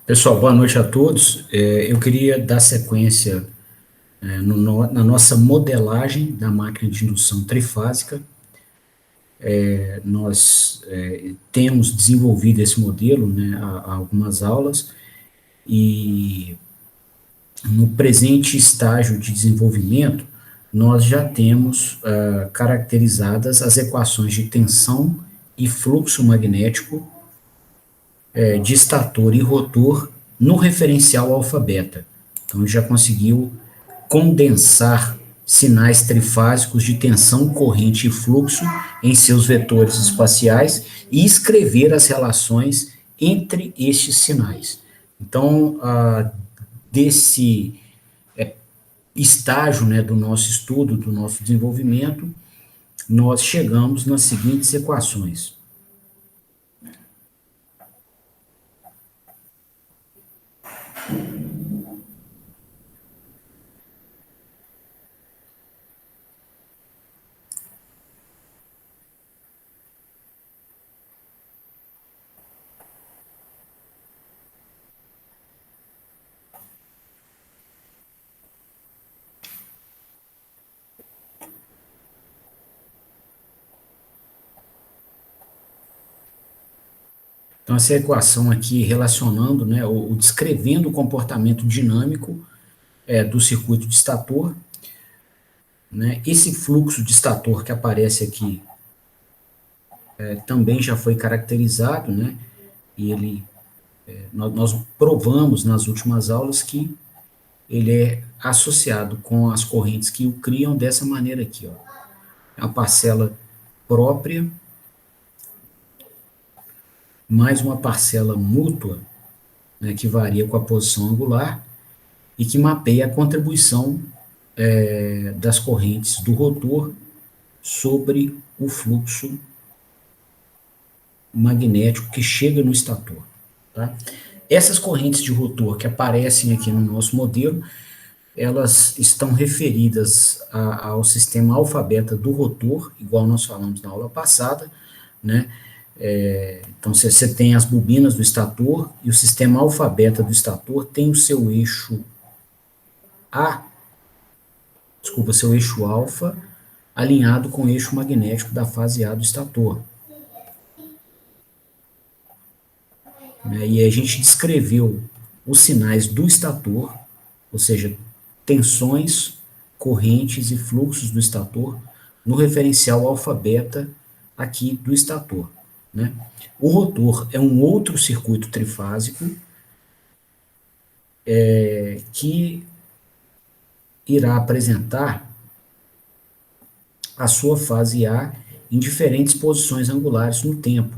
Pessoal, boa noite a todos. Eu queria dar sequência na nossa modelagem da máquina de indução trifásica. Nós temos desenvolvido esse modelo, né, há algumas aulas, e no presente estágio de desenvolvimento, nós já temos caracterizadas as equações de tensão e fluxo magnético de estator e rotor no referencial alfa-beta. Então, ele já conseguiu condensar sinais trifásicos de tensão, corrente e fluxo em seus vetores espaciais e escrever as relações entre estes sinais. Então, desse estágio, né, do nosso estudo, do nosso desenvolvimento, nós chegamos nas seguintes equações. Então, essa equação aqui relacionando, né, ou descrevendo o comportamento dinâmico do circuito de estator, né, esse fluxo de estator que aparece aqui também já foi caracterizado, né, e nós provamos nas últimas aulas que ele é associado com as correntes que o criam dessa maneira aqui, ó. A parcela própria mais uma parcela mútua, né, que varia com a posição angular e que mapeia a contribuição das correntes do rotor sobre o fluxo magnético que chega no estator. Tá? Essas correntes de rotor que aparecem aqui no nosso modelo, elas estão referidas ao sistema alfa-beta do rotor, igual nós falamos na aula passada, né? Então, você tem as bobinas do estator e o sistema alfa-beta do estator tem o seu eixo seu eixo alfa alinhado com o eixo magnético da fase A do estator. E a gente descreveu os sinais do estator, ou seja, tensões, correntes e fluxos do estator no referencial alfa-beta aqui do estator. Né? O rotor é um outro circuito trifásico que irá apresentar a sua fase A em diferentes posições angulares no tempo.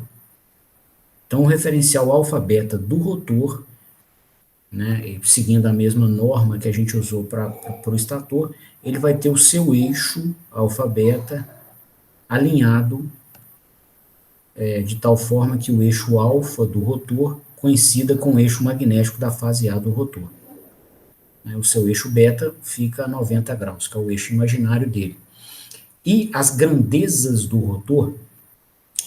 Então, o referencial alfa-beta do rotor, né, seguindo a mesma norma que a gente usou para o estator, ele vai ter o seu eixo alfa-beta alinhado de tal forma que o eixo alfa do rotor coincida com o eixo magnético da fase A do rotor. O seu eixo beta fica a 90 graus, que é o eixo imaginário dele. E as grandezas do rotor,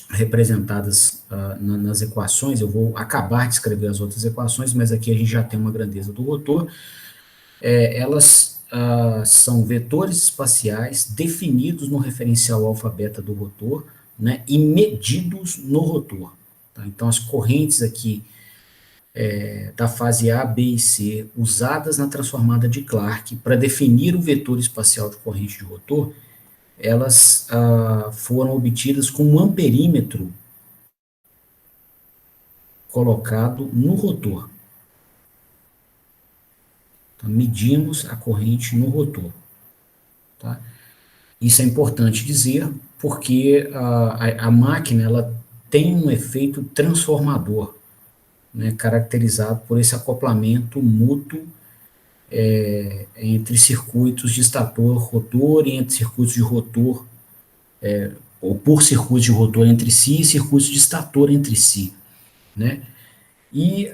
representadas nas equações, eu vou acabar de escrever as outras equações, mas aqui a gente já tem uma grandeza do rotor, elas são vetores espaciais definidos no referencial alfa-beta do rotor, né, e medidos no rotor. Tá? Então, as correntes aqui da fase A, B e C, usadas na transformada de Clarke para definir o vetor espacial de corrente de rotor, elas foram obtidas com um amperímetro colocado no rotor. Então, medimos a corrente no rotor. Tá? Isso é importante dizer, porque a máquina ela tem um efeito transformador, né, caracterizado por esse acoplamento mútuo entre circuitos de estator-rotor e entre circuitos de rotor, ou por circuitos de rotor entre si e circuitos de estator entre si. Né? E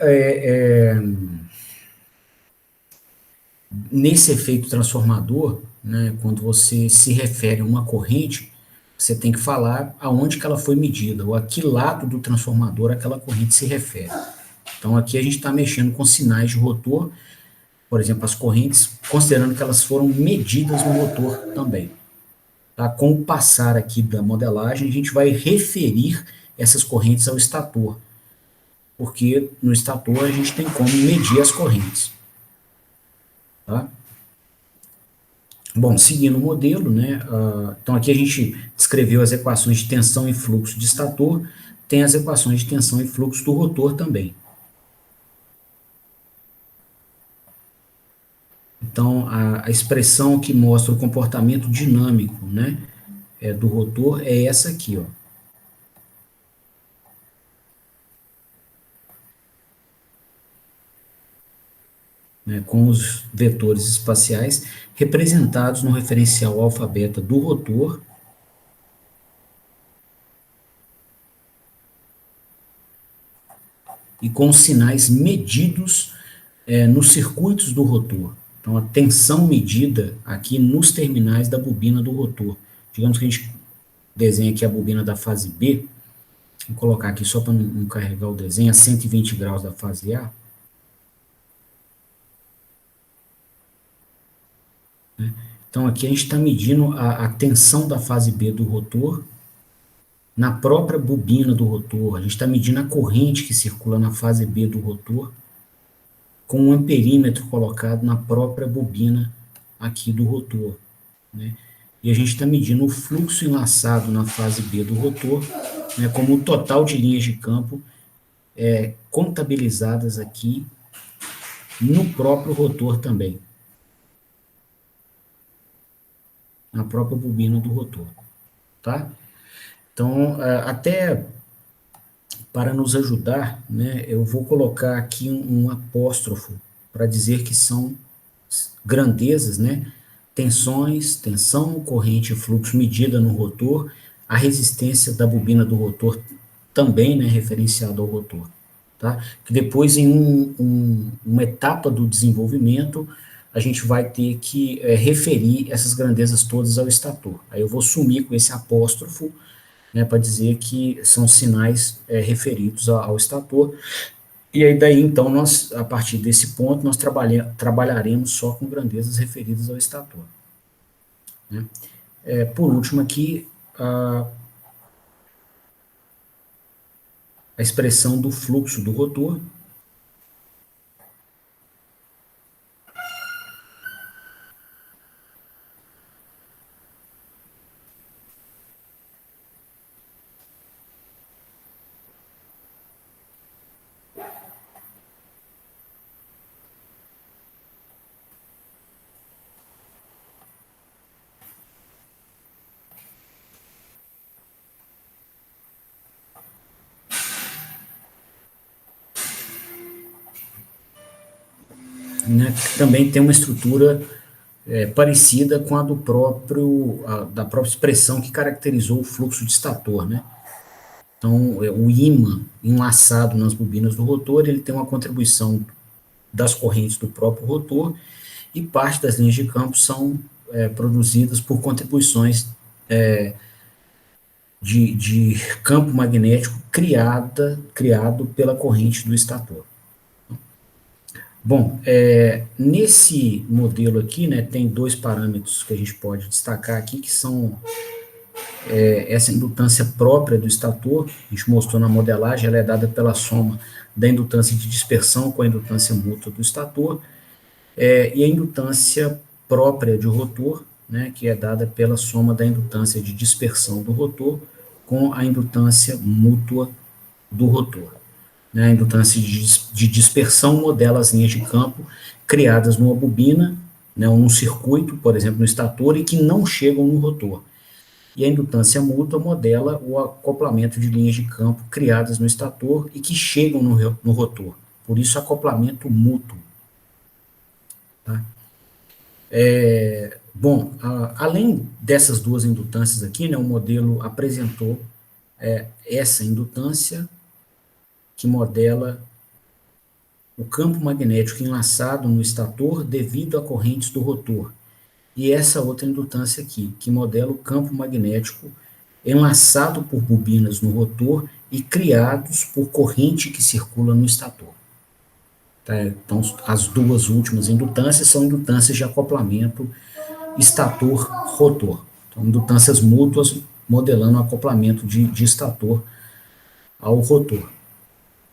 nesse efeito transformador, né, quando você se refere a uma corrente, você tem que falar aonde que ela foi medida, ou a que lado do transformador aquela corrente se refere. Então, aqui a gente está mexendo com sinais de rotor, por exemplo, as correntes, considerando que elas foram medidas no rotor também. Tá? Com o passar aqui da modelagem, a gente vai referir essas correntes ao estator, porque no estator a gente tem como medir as correntes. Tá? Bom, seguindo o modelo, né, então aqui a gente descreveu as equações de tensão e fluxo de estator, tem as equações de tensão e fluxo do rotor também. Então, a expressão que mostra o comportamento dinâmico, né, do rotor é essa aqui, ó. Né, com os vetores espaciais representados no referencial alfa-beta do rotor, e com os sinais medidos nos circuitos do rotor. Então, a tensão medida aqui nos terminais da bobina do rotor. Digamos que a gente desenha aqui a bobina da fase B, vou colocar aqui só para não carregar o desenho, a 120 graus da fase A. Né? Então, aqui a gente está medindo a tensão da fase B do rotor na própria bobina do rotor. A gente está medindo a corrente que circula na fase B do rotor com um amperímetro colocado na própria bobina aqui do rotor. Né? E a gente está medindo o fluxo enlaçado na fase B do rotor, né, como o total de linhas de campo contabilizadas aqui no próprio rotor também, na própria bobina do rotor, tá? Então, até para nos ajudar, né, eu vou colocar aqui um apóstrofo para dizer que são grandezas, né, tensões, tensão, corrente e fluxo medida no rotor, a resistência da bobina do rotor também, né, referenciada ao rotor. Tá? Que depois, em uma etapa do desenvolvimento, a gente vai ter que referir essas grandezas todas ao estator. Aí eu vou sumir com esse apóstrofo, né, para dizer que são sinais referidos ao estator. E aí daí, então, nós, a partir desse ponto, nós trabalharemos só com grandezas referidas ao estator. Né? Por último aqui, a expressão do fluxo do rotor, né, que também tem uma estrutura parecida com a da própria expressão que caracterizou o fluxo de estator, né? Então, o ímã enlaçado nas bobinas do rotor, ele tem uma contribuição das correntes do próprio rotor e parte das linhas de campo são produzidas por contribuições de campo magnético criado pela corrente do estator. Bom, nesse modelo aqui, né, tem dois parâmetros que a gente pode destacar aqui, que são essa indutância própria do estator, a gente mostrou na modelagem, ela é dada pela soma da indutância de dispersão com a indutância mútua do estator, e a indutância própria de rotor, né, que é dada pela soma da indutância de dispersão do rotor com a indutância mútua do rotor. Né, a indutância de dispersão modela as linhas de campo criadas numa bobina, né, ou num circuito, por exemplo, no estator, e que não chegam no rotor. E a indutância mútua modela o acoplamento de linhas de campo criadas no estator e que chegam no rotor. Por isso, acoplamento mútuo. Tá? Bom, além dessas duas indutâncias aqui, né, o modelo apresentou essa indutância que modela o campo magnético enlaçado no estator devido a correntes do rotor. E essa outra indutância aqui, que modela o campo magnético enlaçado por bobinas no rotor e criados por corrente que circula no estator. Tá? Então, as duas últimas indutâncias são indutâncias de acoplamento estator-rotor. Então, indutâncias mútuas modelando o acoplamento de estator ao rotor.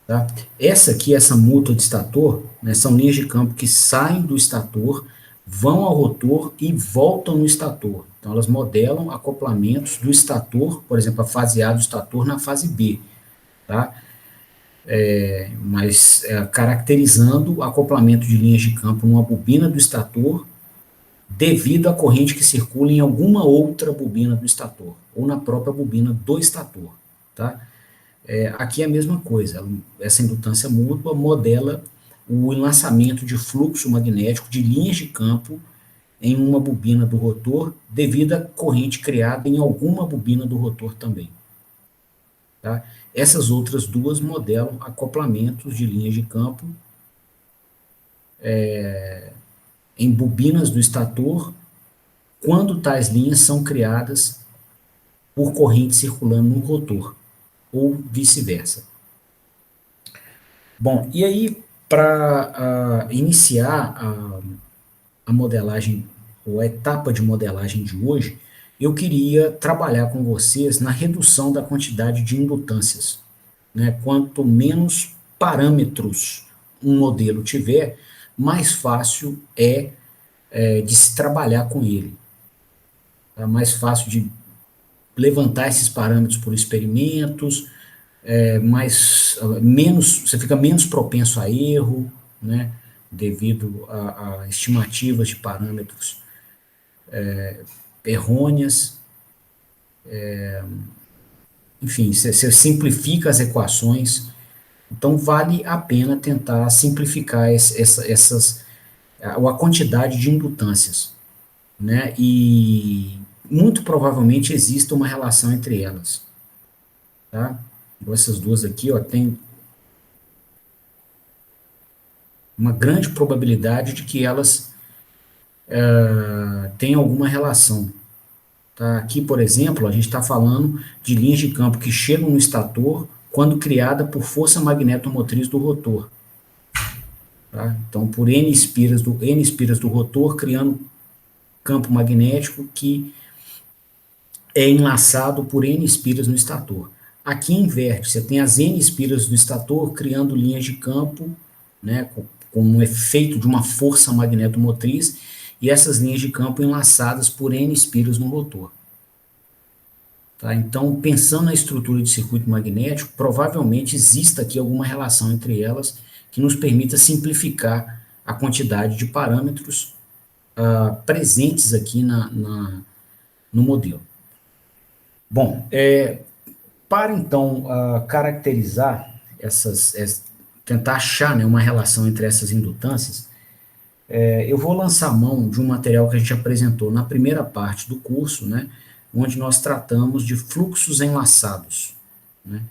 Tá? Essa aqui, essa mútua de estator, né, são linhas de campo que saem do estator, vão ao rotor e voltam no estator. Então, elas modelam acoplamentos do estator, por exemplo, a fase A do estator na fase B. Tá? Mas caracterizando o acoplamento de linhas de campo numa bobina do estator devido à corrente que circula em alguma outra bobina do estator, ou na própria bobina do estator. Tá? Aqui é a mesma coisa, essa indutância mútua modela o enlaçamento de fluxo magnético de linhas de campo em uma bobina do rotor devido à corrente criada em alguma bobina do rotor também. Tá? Essas outras duas modelam acoplamentos de linhas de campo em bobinas do estator quando tais linhas são criadas por corrente circulando no rotor, ou vice-versa. Bom, e aí, para iniciar a modelagem, ou a etapa de modelagem de hoje, eu queria trabalhar com vocês na redução da quantidade de indutâncias. Né? Quanto menos parâmetros um modelo tiver, mais fácil de se trabalhar com ele. É mais fácil de levantar esses parâmetros por experimentos, você fica menos propenso a erro, né, devido a estimativas de parâmetros errôneas. Enfim, você simplifica as equações, então vale a pena tentar simplificar a quantidade de indutâncias, né, e muito provavelmente existe uma relação entre elas. Tá? Essas duas aqui, ó, tem uma grande probabilidade de que elas tenham alguma relação. Tá? Aqui, por exemplo, a gente está falando de linhas de campo que chegam no estator quando criada por força magnetomotriz do rotor. Tá? Então, por N espiras do rotor, criando campo magnético que é enlaçado por N espiras no estator. Aqui inverte, você tem as N espiras do estator criando linhas de campo, né, com um efeito de uma força magnetomotriz, e essas linhas de campo enlaçadas por N espiras no rotor. Tá? Então, pensando na estrutura de circuito magnético, provavelmente exista aqui alguma relação entre elas que nos permita simplificar a quantidade de parâmetros presentes aqui no modelo. Bom, para então caracterizar tentar achar, né, uma relação entre essas indutâncias, eu vou lançar mão de um material que a gente apresentou na primeira parte do curso, né, onde nós tratamos de fluxos enlaçados. Né.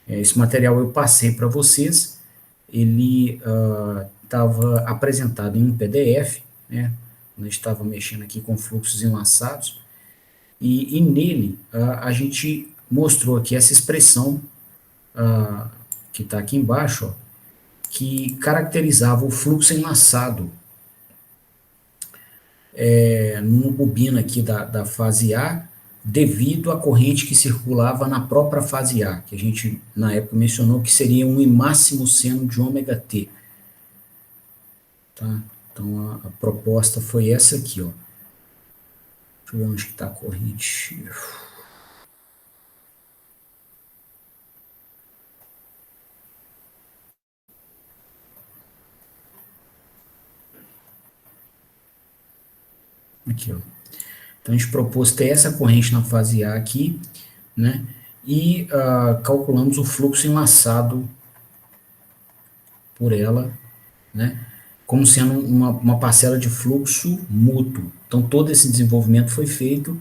Esse material eu passei para vocês, ele estava apresentado em um PDF, né, a gente estava mexendo aqui com fluxos enlaçados, e nele a gente mostrou aqui essa expressão que está aqui embaixo, ó, que caracterizava o fluxo enlaçado numa bobina aqui da fase A, devido à corrente que circulava na própria fase A, que a gente na época mencionou que seria um I máximo seno de ômega T. Tá? Então a proposta foi essa aqui, ó. Deixa eu ver onde está a corrente. Aqui, ó. Então a gente propôs ter essa corrente na fase A aqui, né? E calculamos o fluxo enlaçado por ela, né? Como sendo uma parcela de fluxo mútuo. Então todo esse desenvolvimento foi feito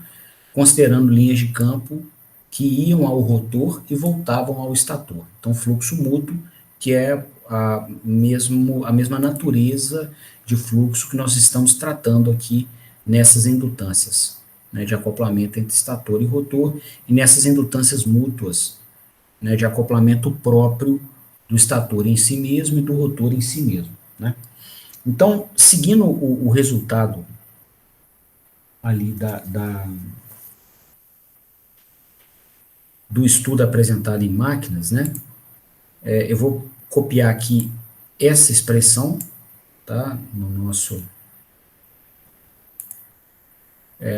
considerando linhas de campo que iam ao rotor e voltavam ao estator. Então fluxo mútuo, que é a mesma natureza de fluxo que nós estamos tratando aqui nessas indutâncias, né, de acoplamento entre estator e rotor, e nessas indutâncias mútuas, né, de acoplamento próprio do estator em si mesmo e do rotor em si mesmo. né? Então, seguindo o resultado ali do estudo apresentado em máquinas, né? Eu vou copiar aqui essa expressão, tá?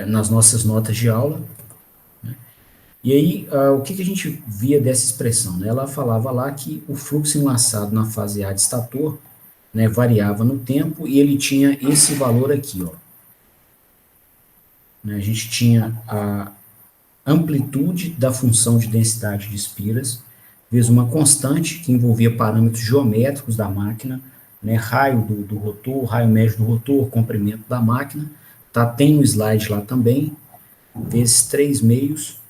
Nas nossas notas de aula. E aí, o que a gente via dessa expressão, né? Ela falava lá que o fluxo enlaçado na fase A de estator, né, variava no tempo e ele tinha esse valor aqui, ó. Né? A gente tinha a amplitude da função de densidade de espiras, vezes uma constante que envolvia parâmetros geométricos da máquina, né, raio do rotor, raio médio do rotor, comprimento da máquina, tá? Tem no slide lá também, vezes 3 meios,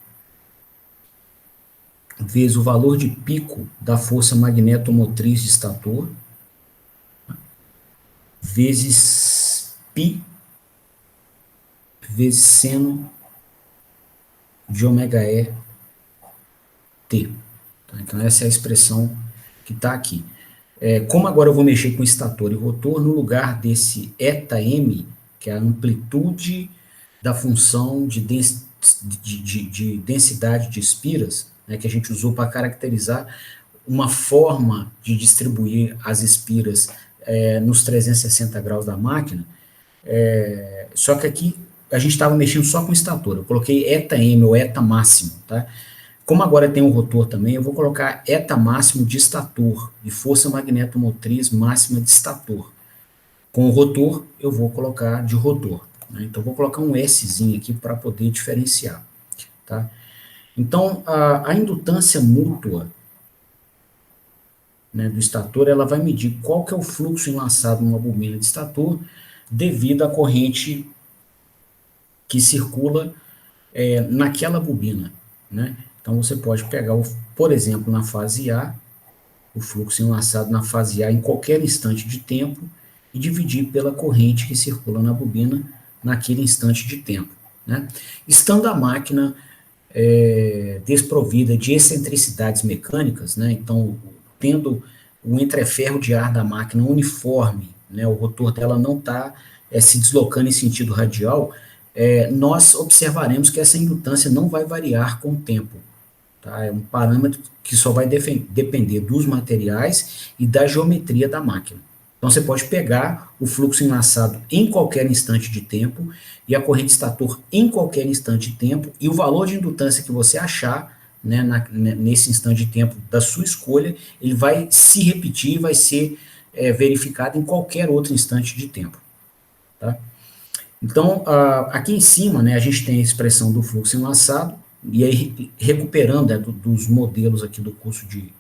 vezes o valor de pico da força magnetomotriz de estator, vezes π, vezes seno de ômega e t. Tá? Então, essa é a expressão que está aqui. Como agora eu vou mexer com estator e rotor, no lugar desse eta-m, que é a amplitude da função de densidade de espiras, né, que a gente usou para caracterizar uma forma de distribuir as espiras nos 360 graus da máquina, só que aqui a gente estava mexendo só com estator, eu coloquei eta-m ou eta máximo, tá? Como agora tem um rotor também, eu vou colocar eta máximo de estator e força magnetomotriz máxima de estator. Com o rotor, eu vou colocar de rotor. Né? Então, vou colocar um Szinho aqui para poder diferenciar. Tá? Então, a indutância mútua, né, do estator, ela vai medir qual que é o fluxo enlaçado numa bobina de estator devido à corrente que circula naquela bobina. Né? Então, você pode pegar, por exemplo, na fase A, o fluxo enlaçado na fase A em qualquer instante de tempo e dividir pela corrente que circula na bobina naquele instante de tempo. Né? Estando a máquina desprovida de excentricidades mecânicas, né? Então, tendo o entreferro de ar da máquina uniforme, né? O rotor dela não está se deslocando em sentido radial, nós observaremos que essa indutância não vai variar com o tempo. Tá? É um parâmetro que só vai depender dos materiais e da geometria da máquina. Então, você pode pegar o fluxo enlaçado em qualquer instante de tempo e a corrente estator em qualquer instante de tempo, e o valor de indutância que você achar, né, nesse instante de tempo da sua escolha, ele vai se repetir, vai ser verificado em qualquer outro instante de tempo. Tá? Então, aqui em cima, né, a gente tem a expressão do fluxo enlaçado, e aí, recuperando dos modelos aqui do curso de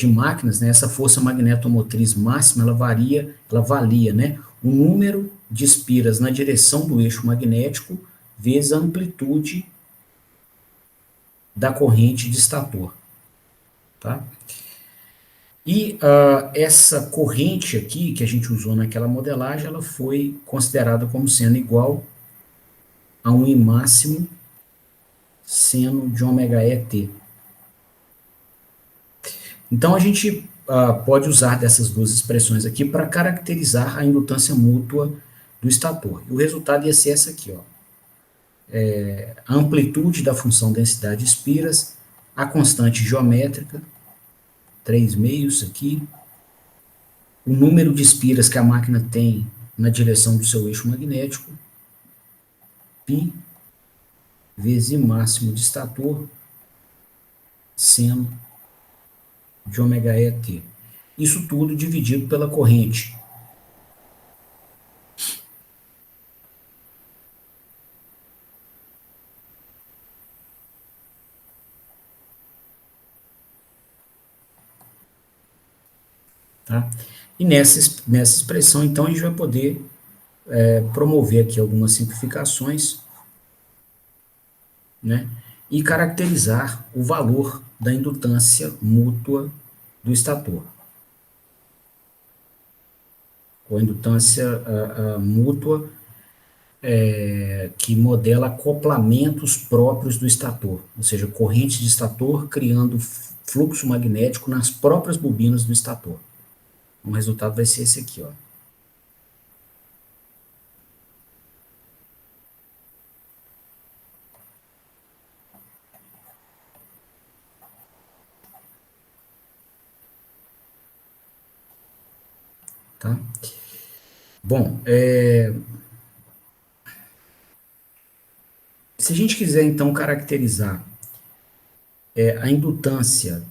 máquinas, né, essa força magnetomotriz máxima, ela valia, né, o número de espiras na direção do eixo magnético vezes a amplitude da corrente de estator. Tá? E essa corrente aqui, que a gente usou naquela modelagem, ela foi considerada como sendo igual a um I máximo seno de ômega ET. Então, a gente pode usar dessas duas expressões aqui para caracterizar a indutância mútua do estator. E o resultado ia ser essa aqui, ó. A amplitude da função densidade de espiras, a constante geométrica, 3 meios aqui, o número de espiras que a máquina tem na direção do seu eixo magnético, π vezes I máximo de estator, seno de ômega ET. Isso tudo dividido pela corrente. Tá? E nessa expressão, então, a gente vai poder promover aqui algumas simplificações, né? E caracterizar o valor da indutância mútua do estator. Ou indutância mútua que modela acoplamentos próprios do estator, ou seja, correntes de estator criando fluxo magnético nas próprias bobinas do estator. O resultado vai ser esse aqui, ó. Tá? Bom, se a gente quiser, então, caracterizar a indutância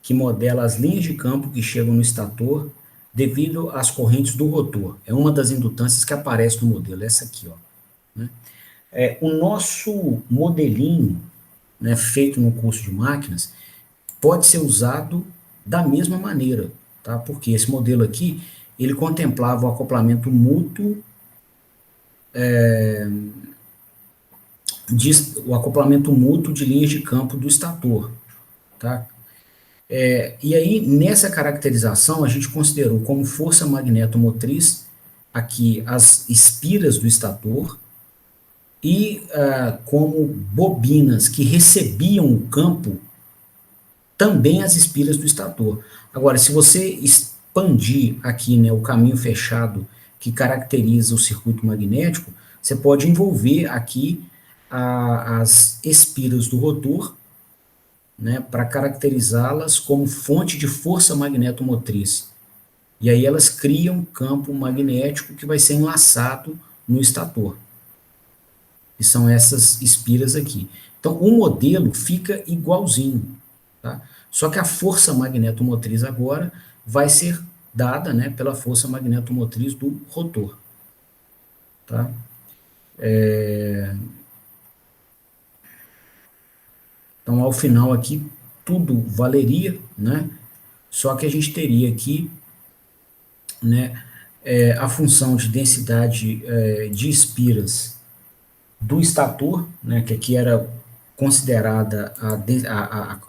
que modela as linhas de campo que chegam no estator devido às correntes do rotor. É uma das indutâncias que aparece no modelo, essa aqui, ó. Né? O nosso modelinho, né, feito no curso de máquinas, pode ser usado da mesma maneira, tá? Porque esse modelo aqui, ele contemplava o acoplamento mútuo, o acoplamento mútuo de linhas de campo do estator, tá? E aí, nessa caracterização, a gente considerou como força magnetomotriz aqui as espiras do estator e como bobinas que recebiam o campo, também as espiras do estator. Agora, se você expandir aqui, né, o caminho fechado que caracteriza o circuito magnético, você pode envolver aqui as espiras do rotor, né, para caracterizá-las como fonte de força magnetomotriz. E aí elas criam um campo magnético que vai ser enlaçado no estator. E são essas espiras aqui. Então, o modelo fica igualzinho, tá? Só que a força magnetomotriz agora vai ser dada, né, pela força magnetomotriz do rotor, tá? Então, ao final aqui, tudo valeria, né? Só que a gente teria aqui, né, a função de densidade de espiras do estator, né, que aqui era considerada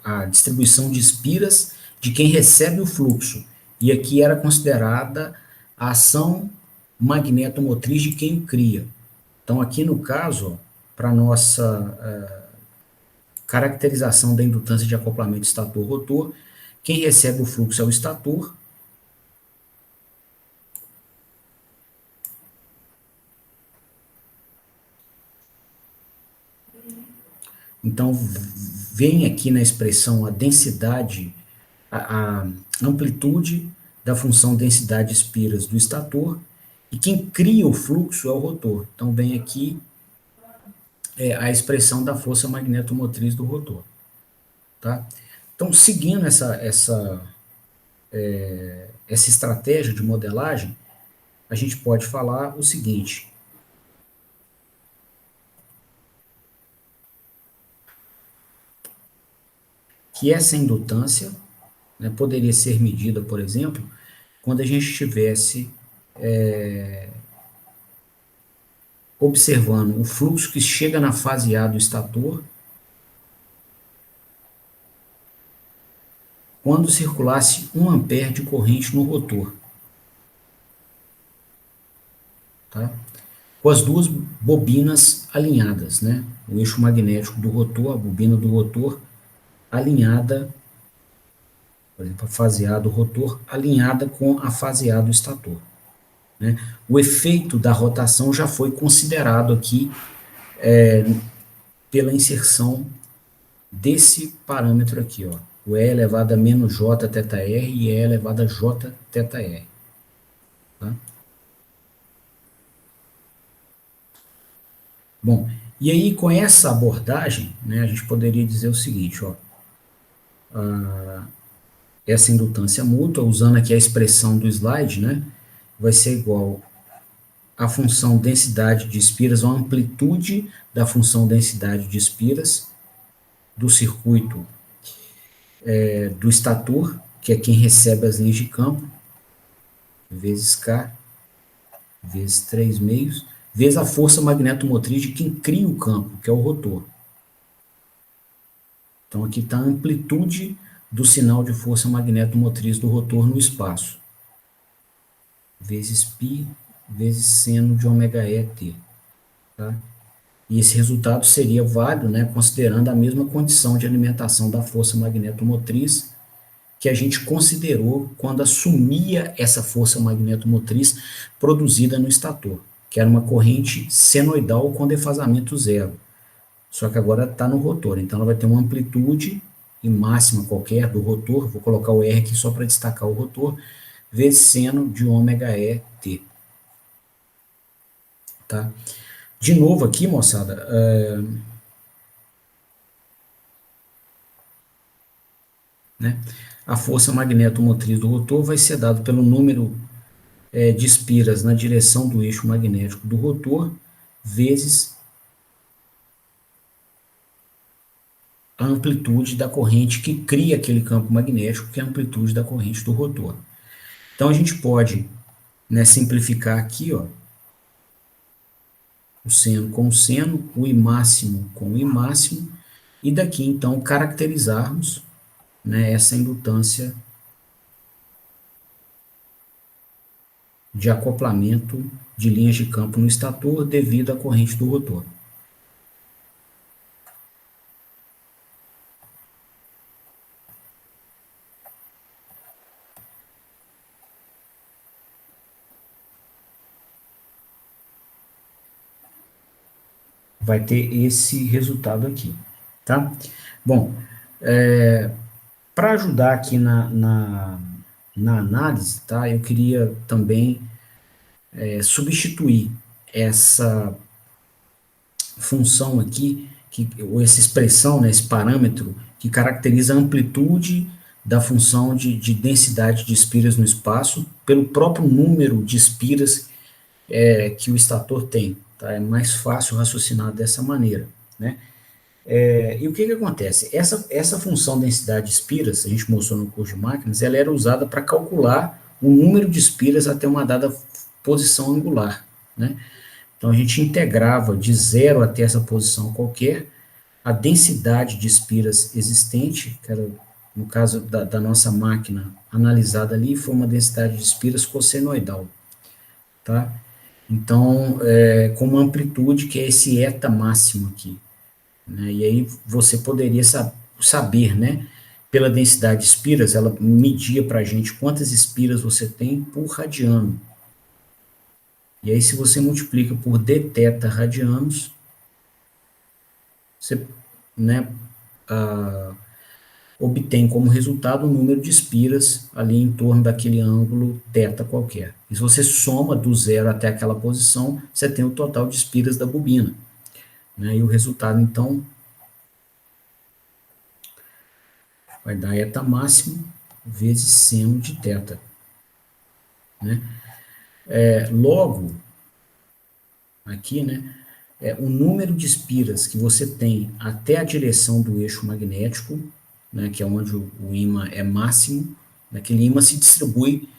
a distribuição de espiras de quem recebe o fluxo, e aqui era considerada a ação magnetomotriz de quem o cria. Então, aqui no caso, para nossa caracterização da indutância de acoplamento estator-rotor, quem recebe o fluxo é o estator. Então, vem aqui na expressão a densidade, a amplitude da função densidade espiras do estator, e quem cria o fluxo é o rotor. Então, vem aqui a expressão da força magnetomotriz do rotor. Tá? Então, seguindo essa estratégia de modelagem, a gente pode falar o seguinte: que essa indutância, né, poderia ser medida, por exemplo, quando a gente tivesse observando o fluxo que chega na fase A do estator, quando circulasse 1 ampere de corrente no rotor, tá? Com as duas bobinas alinhadas, né? O eixo magnético do rotor, a bobina do rotor, alinhada, por exemplo, a fase A do rotor, alinhada com a fase A do estator. Né? O efeito da rotação já foi considerado aqui pela inserção desse parâmetro aqui, ó, o E elevado a menos J θr e E elevado a J θr. Tá? Bom, e aí com essa abordagem, né, a gente poderia dizer o seguinte, ó, essa indutância mútua, usando aqui a expressão do slide, né, vai ser igual à função densidade de espiras, ou a amplitude da função densidade de espiras do circuito do estator, que é quem recebe as linhas de campo, vezes K, vezes 3 meios, vezes a força magnetomotriz de quem cria o campo, que é o rotor. Então, aqui está a amplitude do sinal de força magnetomotriz do rotor no espaço, vezes π, vezes seno de ômega e t. Tá? E esse resultado seria válido, né, considerando a mesma condição de alimentação da força magnetomotriz que a gente considerou quando assumia essa força magnetomotriz produzida no estator, que era uma corrente senoidal com defasamento zero. Só que agora está no rotor, então ela vai ter uma amplitude e máxima qualquer do rotor, vou colocar o R aqui só para destacar o rotor, vezes seno de ômega E t. Tá? De novo aqui, moçada, né, a força magnetomotriz do rotor vai ser dada pelo número de espiras na direção do eixo magnético do rotor, vezes a amplitude da corrente que cria aquele campo magnético, que é a amplitude da corrente do rotor. Então a gente pode, né, simplificar aqui, ó, o seno com o seno, o I máximo com o I máximo, e daqui então caracterizarmos, né, essa indutância de acoplamento de linhas de campo no estator devido à corrente do rotor. Vai ter esse resultado aqui, tá? Bom, para ajudar aqui na análise, tá? Eu queria também substituir essa função aqui, ou essa expressão, né, esse parâmetro, que caracteriza a amplitude da função de densidade de espiras no espaço, pelo próprio número de espiras que o estator tem. Tá? É mais fácil raciocinar dessa maneira. Né? E o que acontece? Essa função densidade de espiras, a gente mostrou no curso de máquinas, ela era usada para calcular o número de espiras até uma dada posição angular. Né? Então a gente integrava de zero até essa posição qualquer a densidade de espiras existente, que era, no caso da nossa máquina analisada ali, foi uma densidade de espiras cossenoidal. Tá? Então, com uma amplitude que é esse eta máximo aqui. Né? E aí você poderia saber, né, pela densidade de espiras, ela media para a gente quantas espiras você tem por radiano. E aí, se você multiplica por dθ radianos, você, né, obtém como resultado o número de espiras ali em torno daquele ângulo θ qualquer. E se você soma do zero até aquela posição, você tem o total de espiras da bobina. Né? E o resultado, então, vai dar eta máximo vezes seno de θ. Né? Logo, aqui, né, o número de espiras que você tem até a direção do eixo magnético, né, que é onde o ímã é máximo, aquele ímã se distribui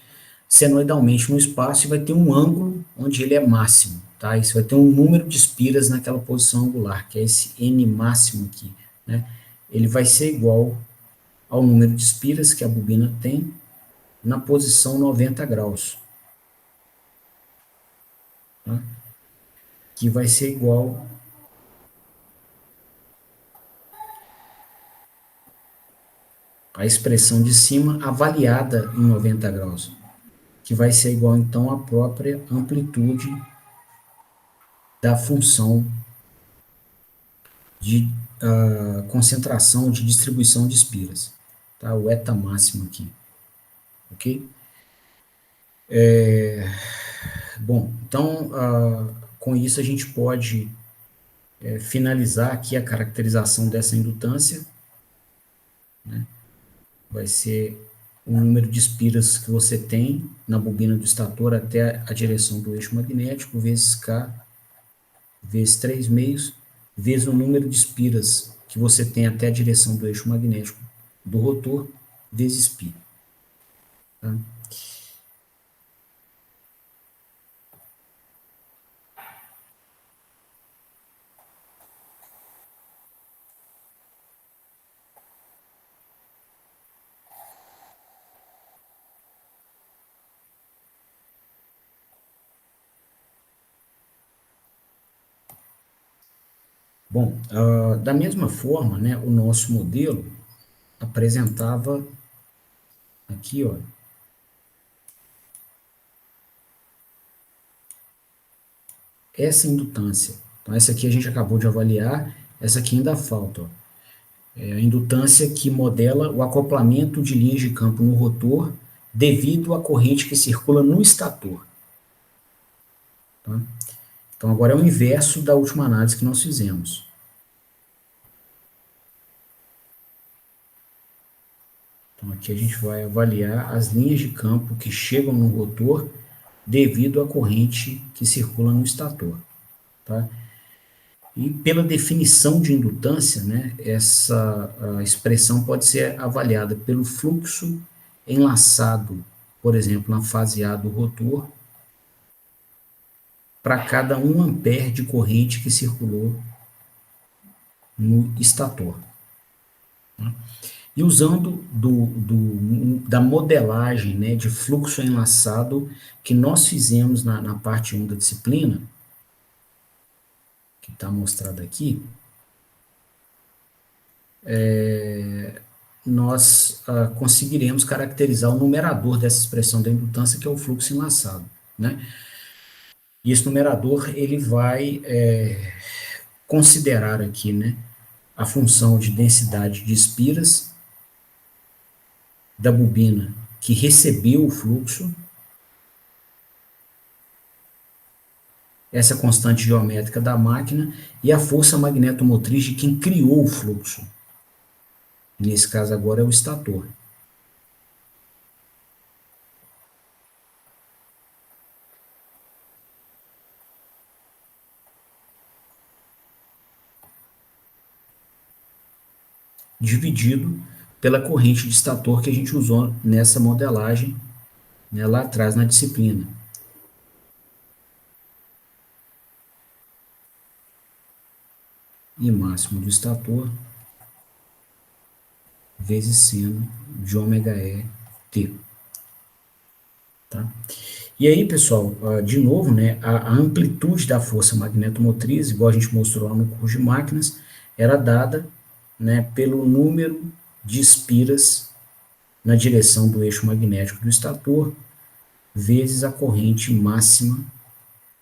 senoidalmente no espaço e vai ter um ângulo onde ele é máximo. Tá? E você vai ter um número de espiras naquela posição angular, que é esse N máximo aqui. Né? Ele vai ser igual ao número de espiras que a bobina tem na posição 90 graus. Tá? Que vai ser igual à expressão de cima avaliada em 90 graus, que vai ser igual então à própria amplitude da função de concentração de distribuição de espiras, tá? O eta máximo aqui, ok? Bom, então com isso a gente pode finalizar aqui a caracterização dessa indutância, né? Vai ser o número de espiras que você tem na bobina do estator até a direção do eixo magnético, vezes K, vezes 3 meios, vezes o número de espiras que você tem até a direção do eixo magnético do rotor, vezes π. Tá? Bom, da mesma forma, né, o nosso modelo apresentava aqui, ó, essa indutância. Então, essa aqui a gente acabou de avaliar, essa aqui ainda falta, ó. É a indutância que modela o acoplamento de linhas de campo no rotor devido à corrente que circula no estator. Tá? Então, agora é o inverso da última análise que nós fizemos. Então, aqui a gente vai avaliar as linhas de campo que chegam no rotor devido à corrente que circula no estator. Tá? E pela definição de indutância, né, essa expressão pode ser avaliada pelo fluxo enlaçado, por exemplo, na fase A do rotor, para cada 1 ampere de corrente que circulou no estator. E usando da modelagem, né, de fluxo enlaçado que nós fizemos na parte 1 da disciplina, que está mostrado aqui, nós conseguiremos caracterizar o numerador dessa expressão da indutância, que é o fluxo enlaçado, né? E esse numerador, ele vai considerar aqui, né, a função de densidade de espiras da bobina que recebeu o fluxo, essa constante geométrica da máquina e a força magnetomotriz de quem criou o fluxo. Nesse caso agora é o estator. Dividido pela corrente de estator que a gente usou nessa modelagem, né, lá atrás na disciplina. E máximo do estator vezes seno de ômega E T. Tá? E aí, pessoal, de novo, né, a amplitude da força magnetomotriz, igual a gente mostrou lá no curso de máquinas, era dada, né, pelo número de espiras na direção do eixo magnético do estator, vezes a corrente máxima,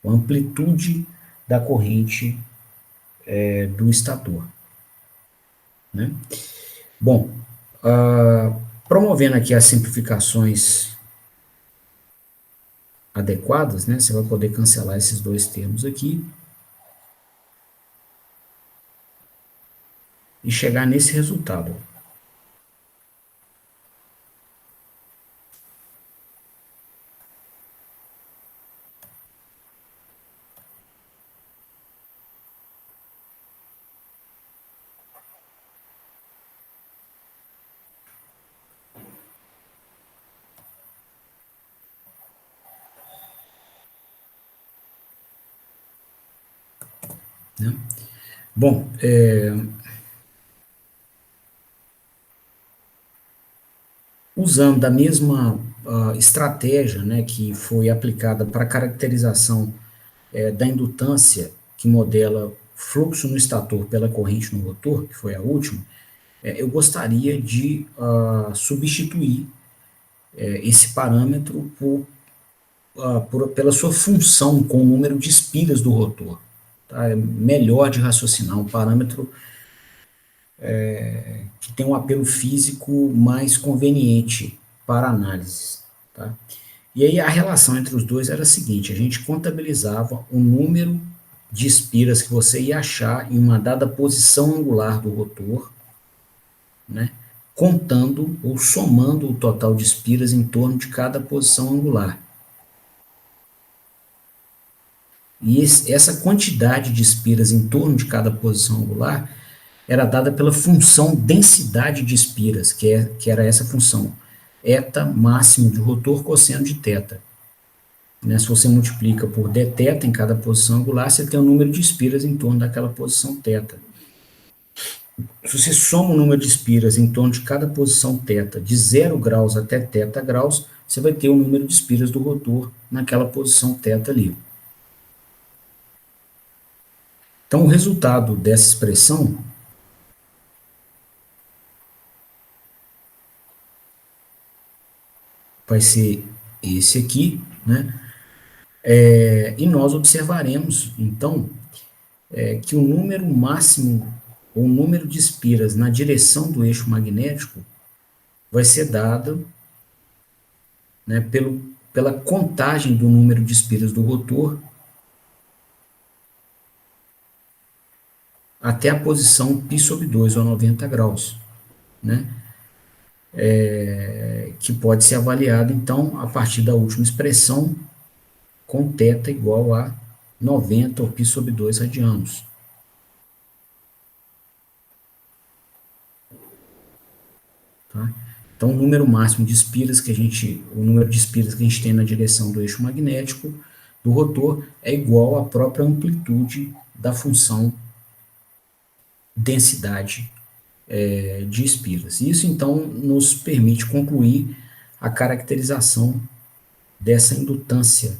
a amplitude da corrente do estator. Né? Bom, promovendo aqui as simplificações adequadas, né, você vai poder cancelar esses dois termos aqui e chegar nesse resultado. Né? Bom, usando da mesma estratégia, né, que foi aplicada para a caracterização da indutância que modela fluxo no estator pela corrente no rotor, que foi a última, eu gostaria de substituir esse parâmetro pela sua função com o número de espiras do rotor. Tá? É melhor de raciocinar, um parâmetro que tem um apelo físico mais conveniente para análise. Tá? E aí a relação entre os dois era a seguinte: a gente contabilizava o número de espiras que você ia achar em uma dada posição angular do rotor, né, contando ou somando o total de espiras em torno de cada posição angular. E essa quantidade de espiras em torno de cada posição angular era dada pela função densidade de espiras, que era essa função, eta máximo de rotor cosseno de θ. Né, se você multiplica por dθ em cada posição angular, você tem o número de espiras em torno daquela posição θ. Se você soma o número de espiras em torno de cada posição θ, de 0 graus até θ graus, você vai ter o número de espiras do rotor naquela posição θ ali. Então, o resultado dessa expressão vai ser esse aqui, né? E nós observaremos, então, que o número máximo, ou o número de espiras na direção do eixo magnético, vai ser dado, né, pela contagem do número de espiras do rotor até a posição π/2, ou 90 graus, né? Que pode ser avaliado, então, a partir da última expressão, com θ igual a 90, ou π/2 radianos. Tá? Então, o número máximo de espiras o número de espiras que a gente tem na direção do eixo magnético do rotor é igual à própria amplitude da função densidade de espiras. Isso, então, nos permite concluir a caracterização dessa indutância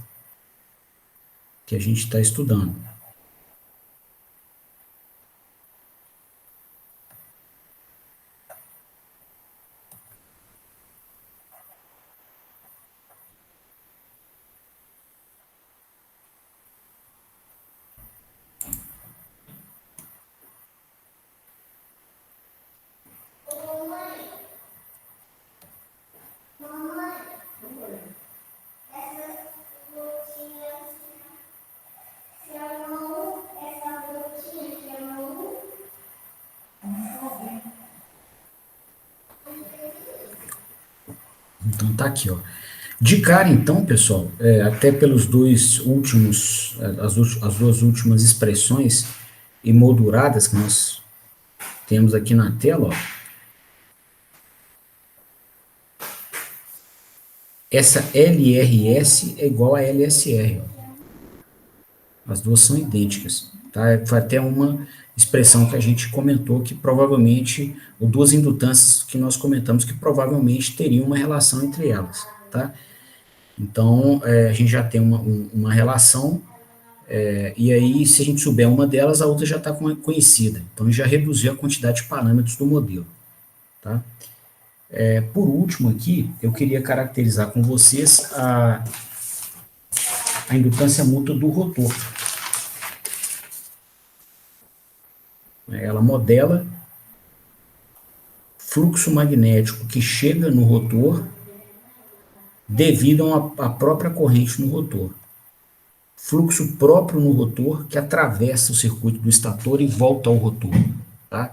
que a gente está estudando. Então, tá aqui, ó. De cara, então, pessoal, até pelos dois últimos, as duas últimas expressões emolduradas que nós temos aqui na tela, ó, essa LRS é igual a LSR, ó. As duas são idênticas, tá? Foi até uma expressão que a gente comentou que provavelmente, ou duas indutâncias que nós comentamos que provavelmente teriam uma relação entre elas, tá? Então, a gente já tem uma relação, e aí, se a gente souber uma delas, a outra já está conhecida. Então, já reduziu a quantidade de parâmetros do modelo, tá? Por último aqui, eu queria caracterizar com vocês a indutância mútua do rotor. Ela modela fluxo magnético que chega no rotor devido à própria corrente no rotor. Fluxo próprio no rotor que atravessa o circuito do estator e volta ao rotor, tá?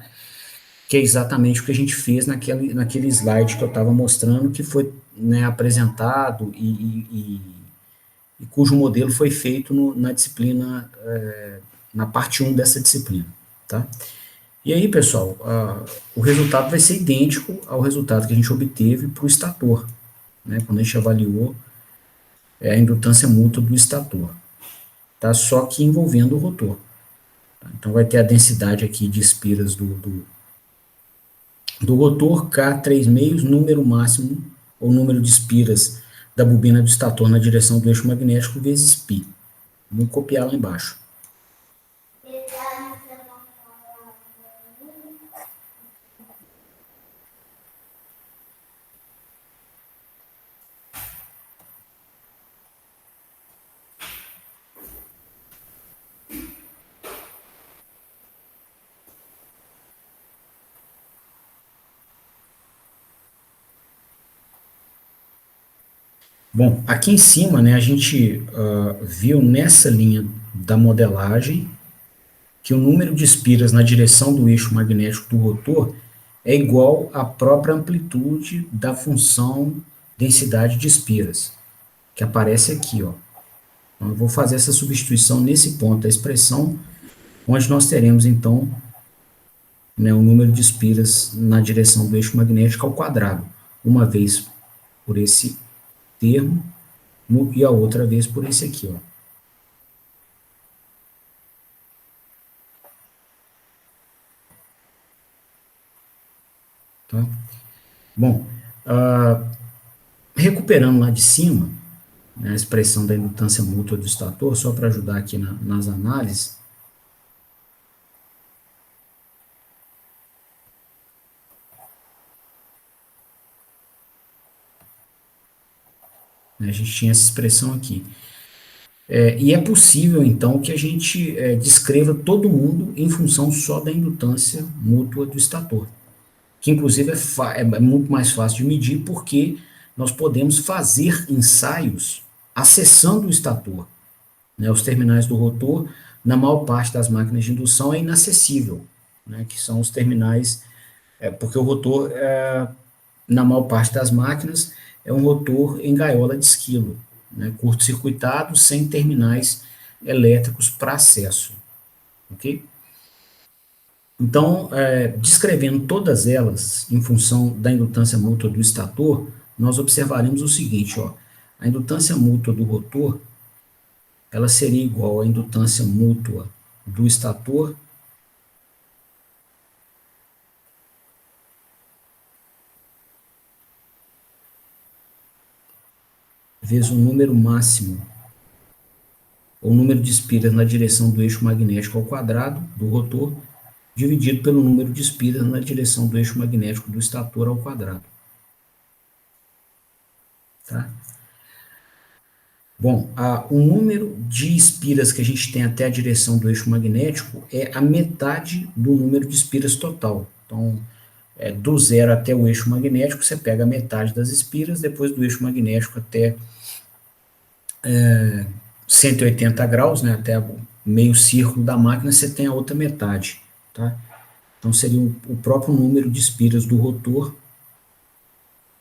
Que é exatamente o que a gente fez naquele slide que eu estava mostrando, que foi, né, apresentado e cujo modelo foi feito na disciplina, na parte 1 dessa disciplina, tá? E aí, pessoal, o resultado vai ser idêntico ao resultado que a gente obteve para o estator, né, quando a gente avaliou a indutância mútua do estator, tá? Só que envolvendo o rotor. Tá? Então, vai ter a densidade aqui de espiras do rotor, K 3 meios, número máximo, ou número de espiras da bobina do estator na direção do eixo magnético, vezes π. Vamos copiar lá embaixo. Bom, aqui em cima, né, a gente viu nessa linha da modelagem que o número de espiras na direção do eixo magnético do rotor é igual à própria amplitude da função densidade de espiras, que aparece aqui, ó. Então, eu vou fazer essa substituição nesse ponto da expressão, onde nós teremos, então, né, o número de espiras na direção do eixo magnético ao quadrado, uma vez por esse termo e a outra vez por esse aqui, ó. Tá? Bom, recuperando lá de cima, né, a expressão da indutância mútua do estator, só para ajudar aqui nas análises, né? A gente tinha essa expressão aqui. E é possível, então, que a gente descreva todo mundo em função só da indutância mútua do estator, que inclusive é muito mais fácil de medir, porque nós podemos fazer ensaios acessando o estator, né? Os terminais do rotor, na maior parte das máquinas de indução, é inacessível, né? Que são os terminais, porque o rotor, na maior parte das máquinas, é um rotor em gaiola de esquilo, né? Curto-circuitado, sem terminais elétricos para acesso, ok? Então, descrevendo todas elas em função da indutância mútua do estator, nós observaremos o seguinte, ó, a indutância mútua do rotor, ela seria igual à indutância mútua do estator vezes o número máximo, ou número de espiras na direção do eixo magnético ao quadrado do rotor, dividido pelo número de espiras na direção do eixo magnético do estator ao quadrado. Tá? Bom, o número de espiras que a gente tem até a direção do eixo magnético é a metade do número de espiras total. Então, do zero até o eixo magnético, você pega a metade das espiras, depois do eixo magnético até 180 graus, né, até o meio círculo da máquina, você tem a outra metade. Tá? Então, seria o próprio número de espiras do rotor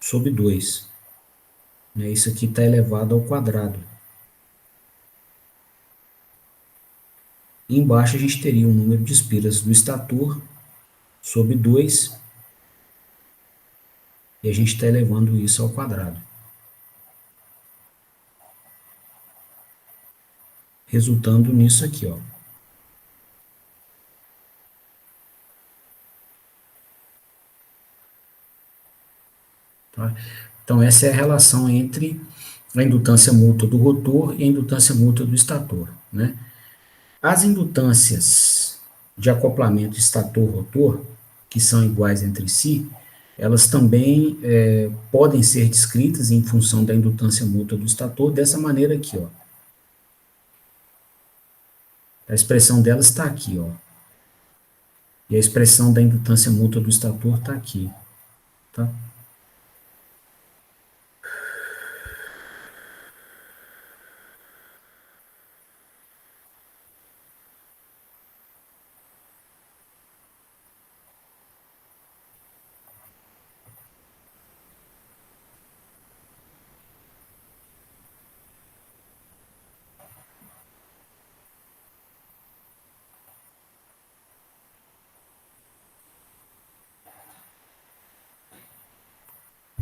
sobre 2. Né? Isso aqui está elevado ao quadrado. E embaixo a gente teria o número de espiras do estator sobre 2, e a gente está elevando isso ao quadrado. Resultando nisso aqui, ó. Tá? Então, essa é a relação entre a indutância mútua do rotor e a indutância mútua do estator. Né? As indutâncias de acoplamento estator-rotor, que são iguais entre si, elas também podem ser descritas em função da indutância mútua do estator dessa maneira aqui, ó. A expressão delas está aqui, ó. E a expressão da indutância mútua do estator está aqui, tá?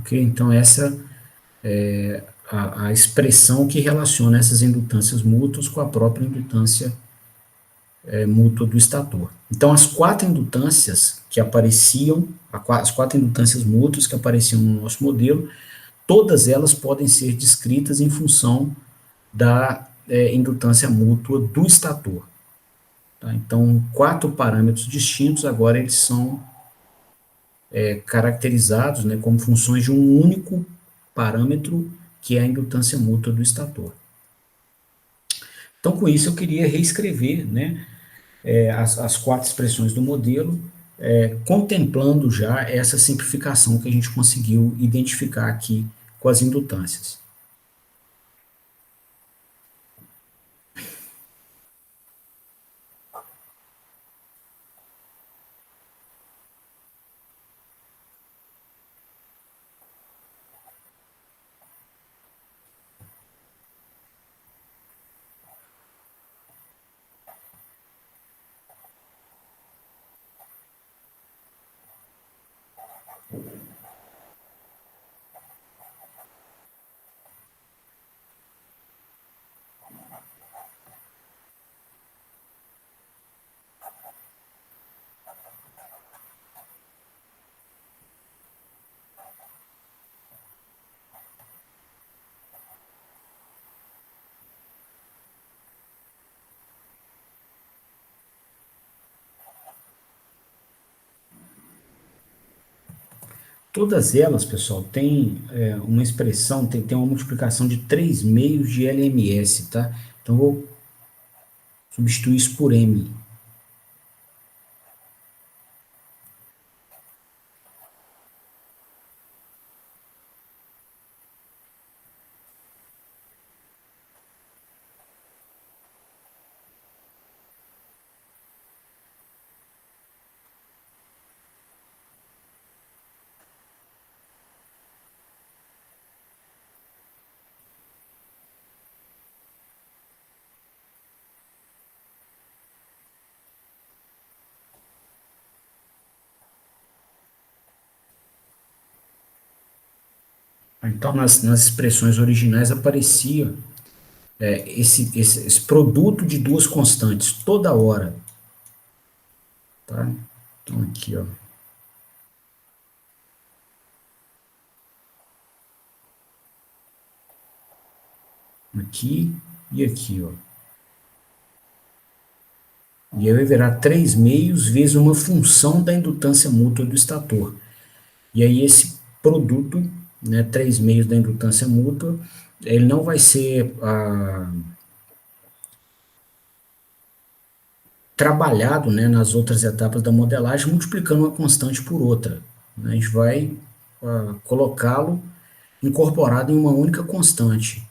Ok? Então, essa é a expressão que relaciona essas indutâncias mútuas com a própria indutância mútua do estator. Então, as quatro indutâncias que apareciam, as quatro indutâncias mútuas que apareciam no nosso modelo, todas elas podem ser descritas em função da indutância mútua do estator. Tá? Então, quatro parâmetros distintos, agora eles são caracterizados, né, como funções de um único parâmetro, que é a indutância mútua do estator. Então, com isso, eu queria reescrever, né, as quatro expressões do modelo, contemplando já essa simplificação que a gente conseguiu identificar aqui com as indutâncias. Todas elas, pessoal, têm uma expressão, tem uma multiplicação de 3 meios de LMS, tá? Então, vou substituir isso por M. Então, nas expressões originais aparecia esse produto de duas constantes toda hora, tá? Então, aqui, ó. Aqui e aqui, ó. E aí vai virar 3 meios vezes uma função da indutância mútua do estator. E aí esse produto, né, 3 meios da indutância mútua, ele não vai ser trabalhado, né, nas outras etapas da modelagem, multiplicando uma constante por outra, né? A gente vai colocá-lo incorporado em uma única constante,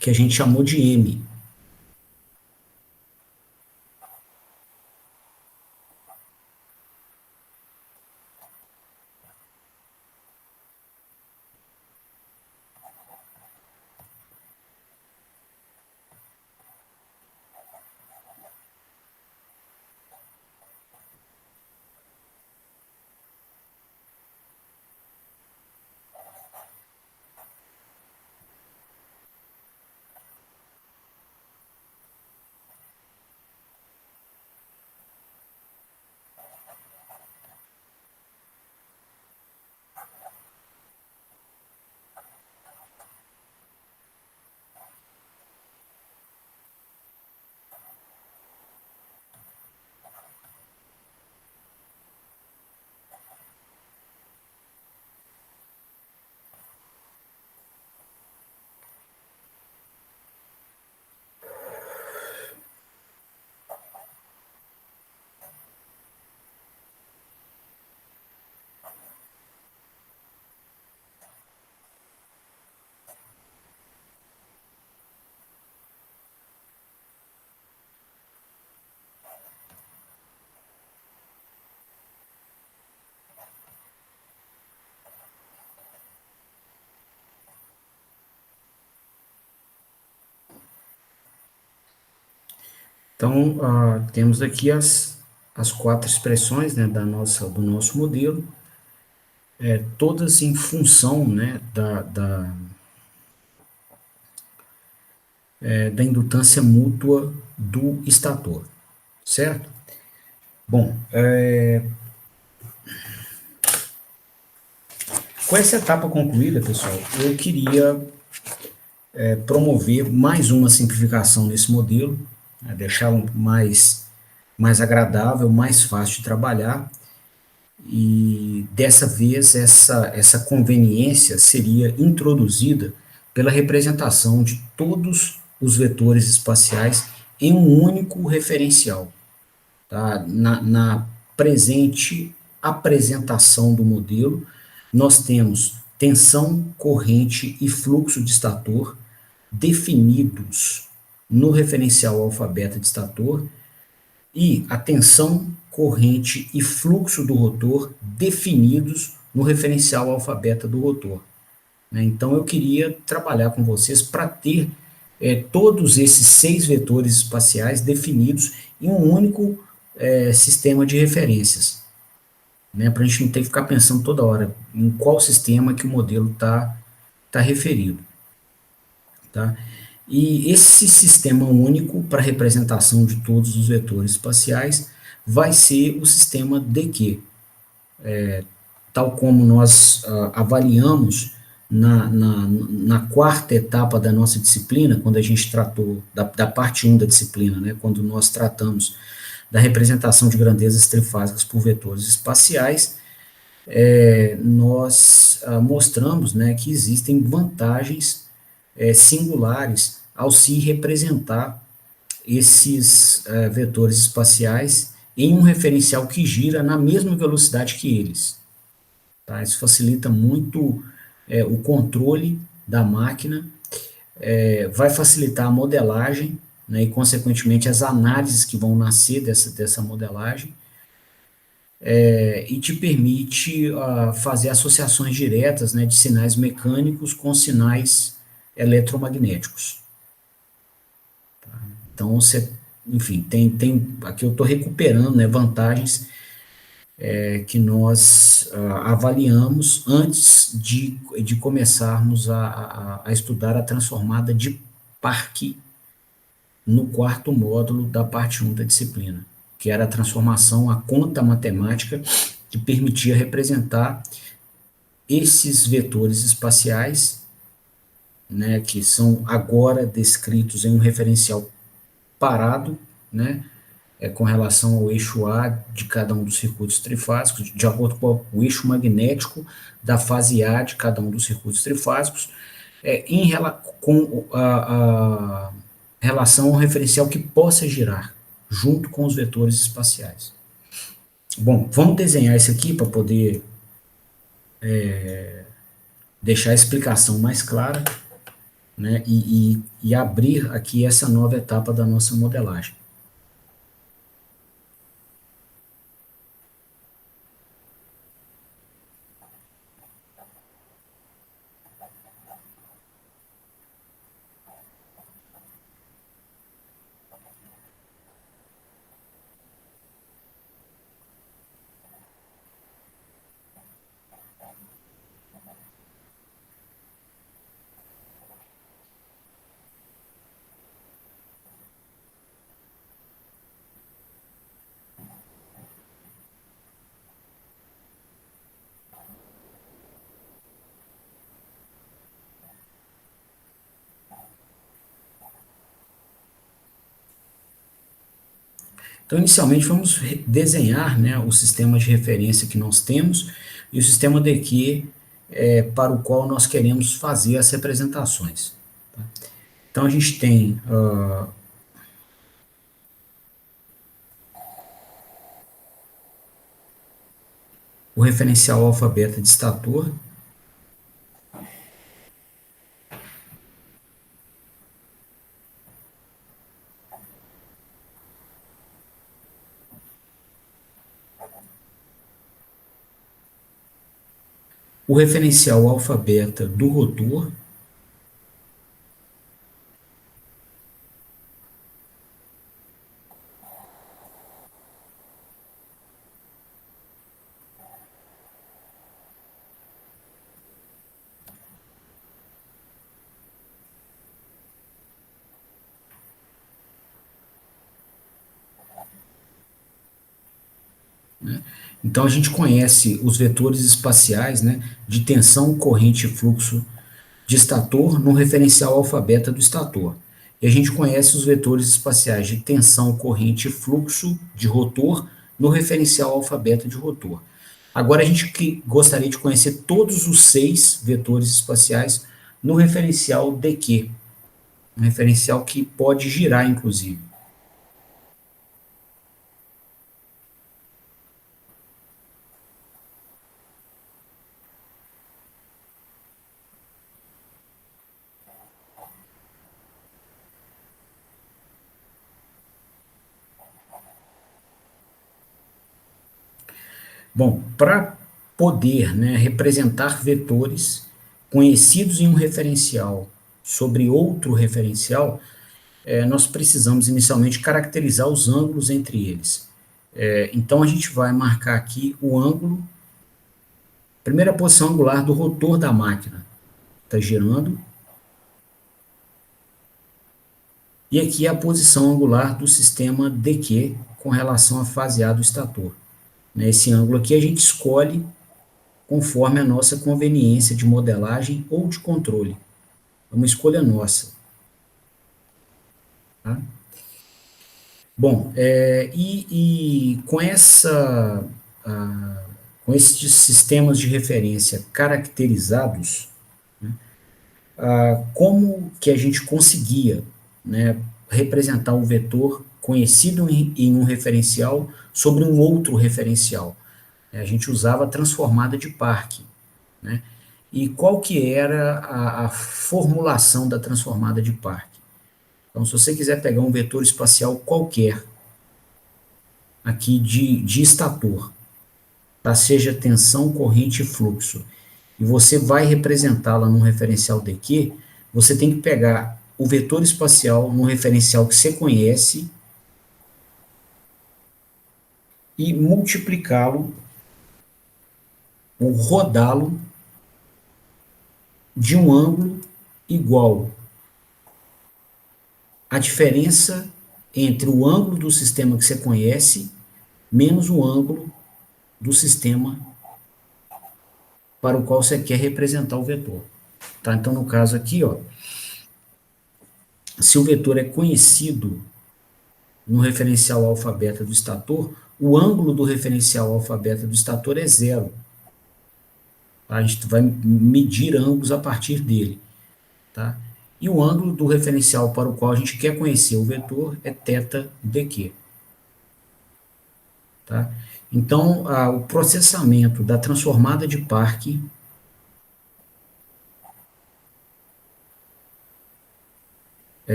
que a gente chamou de M. Então, temos aqui as quatro expressões, né, do nosso modelo, todas em função, né, da indutância mútua do estator, certo? Bom, com essa etapa concluída, pessoal, eu queria promover mais uma simplificação nesse modelo, né, deixá-lo mais agradável, mais fácil de trabalhar, e dessa vez essa conveniência seria introduzida pela representação de todos os vetores espaciais em um único referencial. Tá? Na presente apresentação do modelo, nós temos tensão, corrente e fluxo de estator definidos no referencial alfa-beta de estator e a tensão, corrente e fluxo do rotor definidos no referencial alfa-beta do rotor. Né? Então, eu queria trabalhar com vocês para ter todos esses 6 vetores espaciais definidos em um único sistema de referências, né? Para a gente não ter que ficar pensando toda hora em qual sistema que o modelo tá referido. Tá? E esse sistema único para representação de todos os vetores espaciais vai ser o sistema DQ, tal como nós avaliamos na quarta etapa da nossa disciplina, quando a gente tratou da parte 1 da disciplina, né, quando nós tratamos da representação de grandezas trifásicas por vetores espaciais, nós mostramos, né, que existem vantagens singulares ao se representar esses vetores espaciais em um referencial que gira na mesma velocidade que eles. Tá? Isso facilita muito o controle da máquina, vai facilitar a modelagem, né, e, consequentemente, as análises que vão nascer dessa modelagem, e te permite fazer associações diretas, né, de sinais mecânicos com sinais eletromagnéticos. Então, enfim, aqui eu estou recuperando, né, vantagens que nós avaliamos antes de começarmos a estudar a transformada de Parque no quarto módulo da parte 1 da disciplina, que era a transformação à conta matemática que permitia representar esses vetores espaciais, né, que são agora descritos em um referencial parado, né, com relação ao eixo A de cada um dos circuitos trifásicos, de acordo com o eixo magnético da fase A de cada um dos circuitos trifásicos, com a relação ao referencial que possa girar, junto com os vetores espaciais. Bom, vamos desenhar isso aqui para poder deixar a explicação mais clara, né, e abrir aqui essa nova etapa da nossa modelagem. Então, inicialmente, vamos desenhar, né, o sistema de referência que nós temos e o sistema de Q para o qual nós queremos fazer as representações. Tá? Então, a gente tem o referencial alfa-beta de estator, o referencial alfa-beta do rotor, né? Então, a gente conhece os vetores espaciais, né, de tensão, corrente e fluxo de estator no referencial alfa-beta do estator. E a gente conhece os vetores espaciais de tensão, corrente e fluxo de rotor no referencial alfa-beta de rotor. Agora a gente gostaria de conhecer todos os 6 vetores espaciais no referencial dq, um referencial que pode girar, inclusive. Bom, para poder, né, representar vetores conhecidos em um referencial sobre outro referencial, nós precisamos inicialmente caracterizar os ângulos entre eles. Então, a gente vai marcar aqui o ângulo, primeira posição angular do rotor da máquina, está girando, e aqui a posição angular do sistema dq com relação à fase A do estator. Esse ângulo aqui a gente escolhe conforme a nossa conveniência de modelagem ou de controle. É uma escolha nossa. Tá? Bom, com com esses sistemas de referência caracterizados, como que a gente conseguia, né, representar um vetor conhecido em um referencial sobre um outro referencial? A gente usava a transformada de Parque, né? E qual que era a formulação da transformada de Parque? Então, se você quiser pegar um vetor espacial qualquer, aqui de estator, tá? Seja tensão, corrente e fluxo, e você vai representá-la num referencial dq, você tem que pegar o vetor espacial num referencial que você conhece e multiplicá-lo, ou rodá-lo, de um ângulo igual à diferença entre o ângulo do sistema que você conhece menos o ângulo do sistema para o qual você quer representar o vetor. Tá? Então, no caso aqui, ó, se o vetor é conhecido no referencial alfa-beta do estator, o ângulo do referencial alfa-beta do estator é zero. Tá? A gente vai medir ângulos a partir dele. Tá? E o ângulo do referencial para o qual a gente quer conhecer o vetor é θ dq. Tá? Então, o processamento da transformada de Parque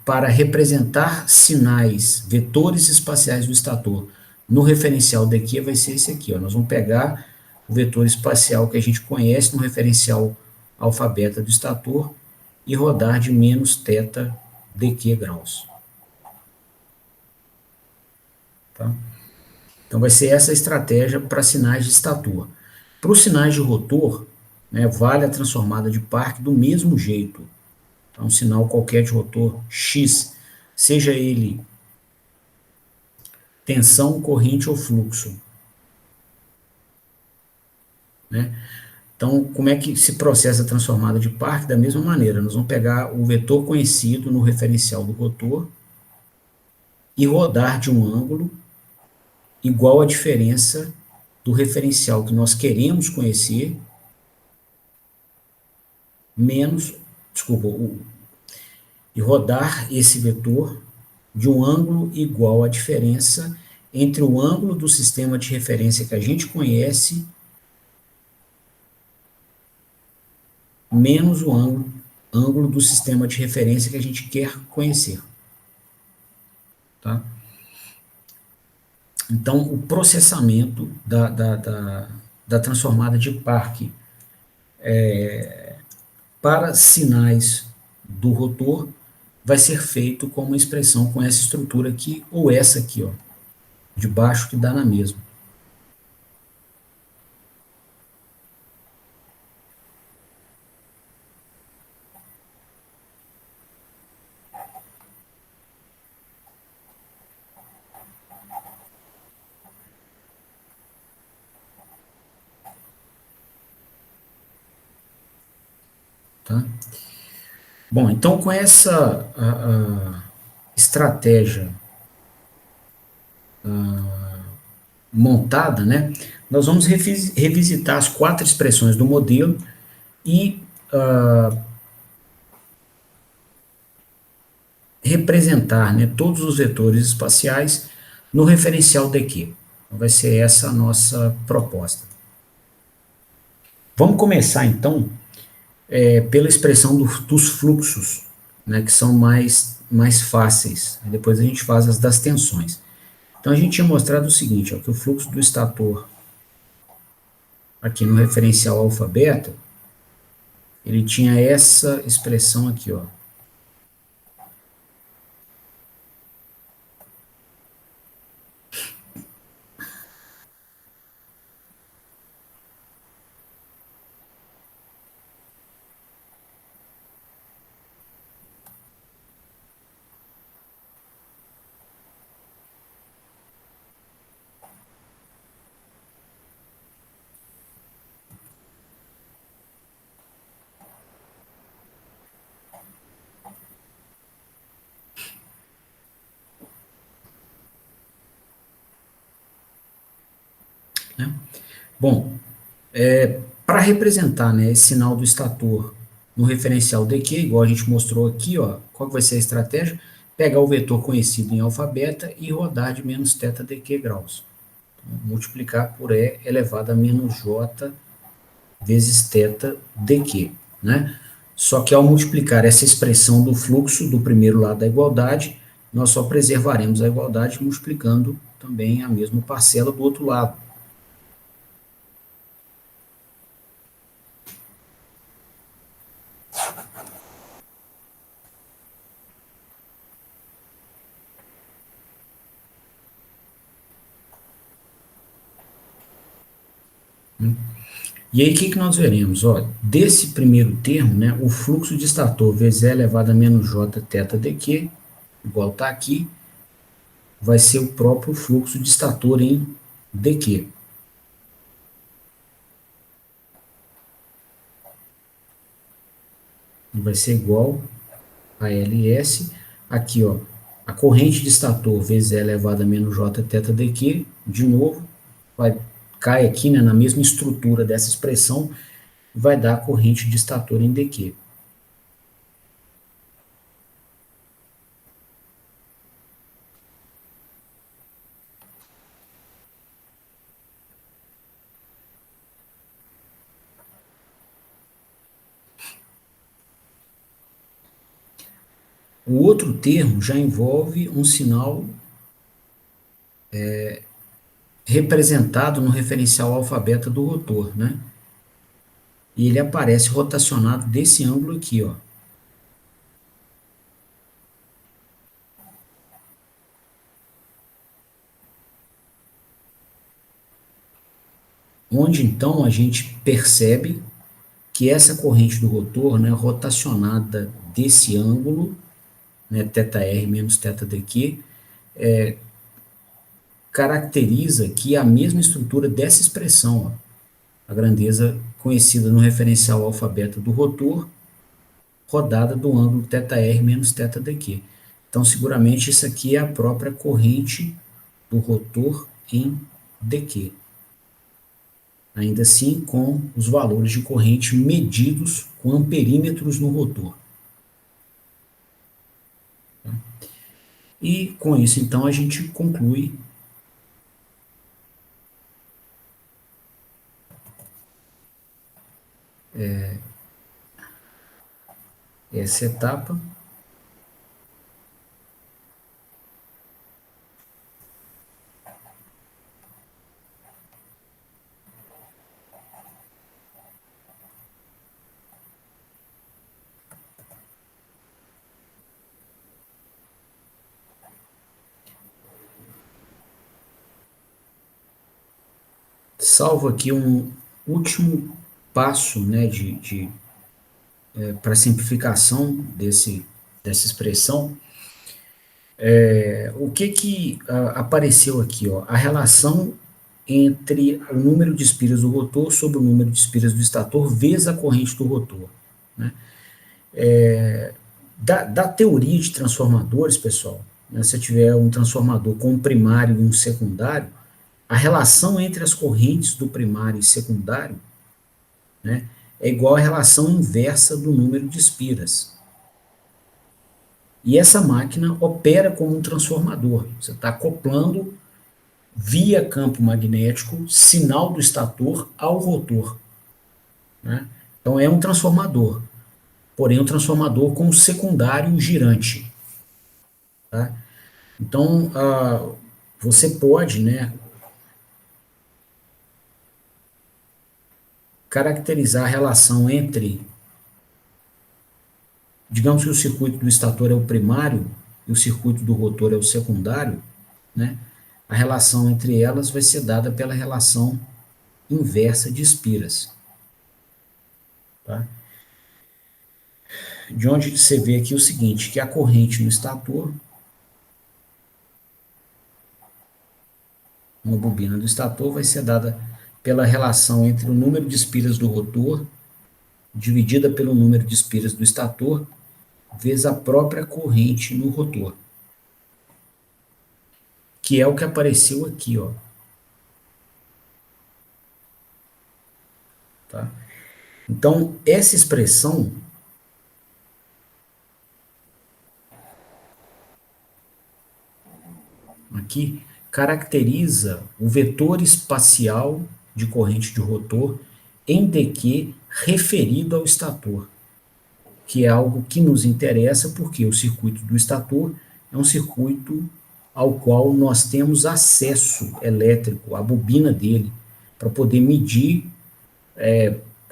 para representar sinais, vetores espaciais do estator no referencial daqui vai ser esse aqui. Ó. Nós vamos pegar o vetor espacial que a gente conhece no referencial alfa-beta do estator e rodar de menos θ dq graus. Tá? Então vai ser essa a estratégia para sinais de estator. Para os sinais de rotor, né, vale a transformada de Parque do mesmo jeito. Então, um sinal qualquer de rotor X, seja ele tensão, corrente ou fluxo. Né? Então, como é que se processa a transformada de Parque? Da mesma maneira, nós vamos pegar o vetor conhecido no referencial do rotor e rodar de um ângulo igual à diferença do referencial que nós queremos conhecer menos, desculpa, e rodar esse vetor de um ângulo igual à diferença entre o ângulo do sistema de referência que a gente conhece menos o ângulo do sistema de referência que a gente quer conhecer. Tá? Então, o processamento da transformada de Parque para sinais do rotor vai ser feito com uma expressão com essa estrutura aqui, ou essa aqui, ó, de baixo, que dá na mesma. Tá? Bom, então com essa estratégia montada, né, nós vamos revisitar as quatro expressões do modelo e representar, né, todos os vetores espaciais no referencial dq. Então, vai ser essa a nossa proposta. Vamos começar então pela expressão dos fluxos, né, que são mais fáceis. Depois a gente faz as das tensões. Então a gente tinha mostrado o seguinte, ó, que o fluxo do estator aqui no referencial alfa-beta, ele tinha essa expressão aqui, ó. né? Bom, para representar, né, esse sinal do estator no referencial dq, igual a gente mostrou aqui, ó, qual que vai ser a estratégia? Pegar o vetor conhecido em alfa beta e rodar de menos θ dq graus. Então, multiplicar por E elevado a menos J vezes θ dq, né? Só que ao multiplicar essa expressão do fluxo do primeiro lado da igualdade, nós só preservaremos a igualdade multiplicando também a mesma parcela do outro lado. E aí, o que nós veremos? Ó, desse primeiro termo, né, o fluxo de estator vezes E elevado a menos J θ dq, igual está aqui, vai ser o próprio fluxo de estator em dq. Vai ser igual a LS. Aqui, ó, a corrente de estator vezes E elevado a menos J θ dq, de novo, cai aqui, né, na mesma estrutura dessa expressão, vai dar a corrente de estator em dq. O outro termo já envolve um sinal representado no referencial alfa-beta do rotor, né? E ele aparece rotacionado desse ângulo aqui, ó. Onde então a gente percebe que essa corrente do rotor, né, rotacionada desse ângulo, né, θr menos θ dq, caracteriza aqui a mesma estrutura dessa expressão, ó, a grandeza conhecida no referencial alfa-beta do rotor, rodada do ângulo θr menos θ dq. Então, seguramente isso aqui é a própria corrente do rotor em dq. Ainda assim, com os valores de corrente medidos com amperímetros no rotor. E com isso, então, a gente conclui essa etapa. Salvo aqui um último passo, né, para simplificação dessa expressão. O que apareceu aqui? Ó? A relação entre o número de espiras do rotor sobre o número de espiras do estator vezes a corrente do rotor. Né? Da teoria de transformadores, pessoal, né, se eu tiver um transformador com um primário e um secundário, a relação entre as correntes do primário e secundário, né, é igual à relação inversa do número de espiras. E essa máquina opera como um transformador. Você está acoplando via campo magnético sinal do estator ao rotor. Né? Então é um transformador, porém um transformador com um secundário girante. Tá? Então você pode, né, caracterizar a relação entre, digamos que o circuito do estator é o primário e o circuito do rotor é o secundário, né? A relação entre elas vai ser dada pela relação inversa de espiras. Tá? De onde você vê aqui o seguinte, que a corrente no estator, uma bobina do estator, vai ser dada pela relação entre o número de espiras do rotor dividida pelo número de espiras do estator vezes a própria corrente no rotor, que é o que apareceu aqui, ó. tá? Então, essa expressão aqui caracteriza o vetor espacial de corrente de rotor em dq referido ao estator, que é algo que nos interessa porque o circuito do estator é um circuito ao qual nós temos acesso elétrico, a bobina dele, para poder medir,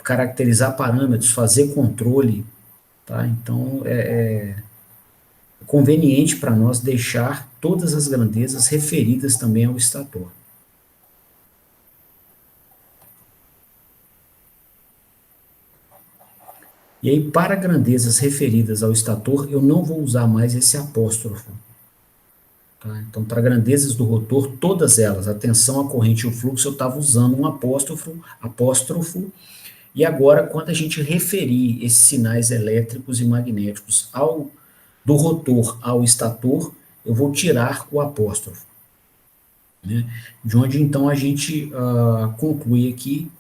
caracterizar parâmetros, fazer controle, tá? Então é conveniente para nós deixar todas as grandezas referidas também ao estator. E aí, para grandezas referidas ao estator, eu não vou usar mais esse apóstrofo. Tá? Então, para grandezas do rotor, todas elas, a tensão, a corrente e o fluxo, eu estava usando um apóstrofo, e agora, quando a gente referir esses sinais elétricos e magnéticos do rotor ao estator, eu vou tirar o apóstrofo. Né? De onde, então, a gente conclui aqui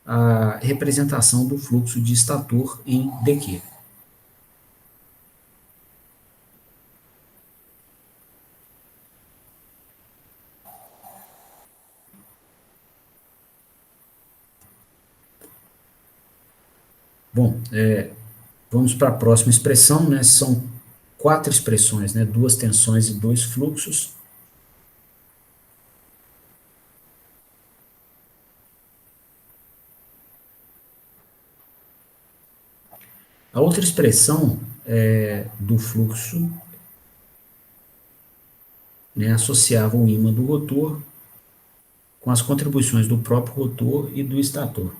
a representação do fluxo de estator em dq. Bom, vamos para a próxima expressão, né? São 4 expressões, né? 2 tensões e 2 fluxos. A outra expressão do fluxo, né, associava o ímã do rotor com as contribuições do próprio rotor e do estator.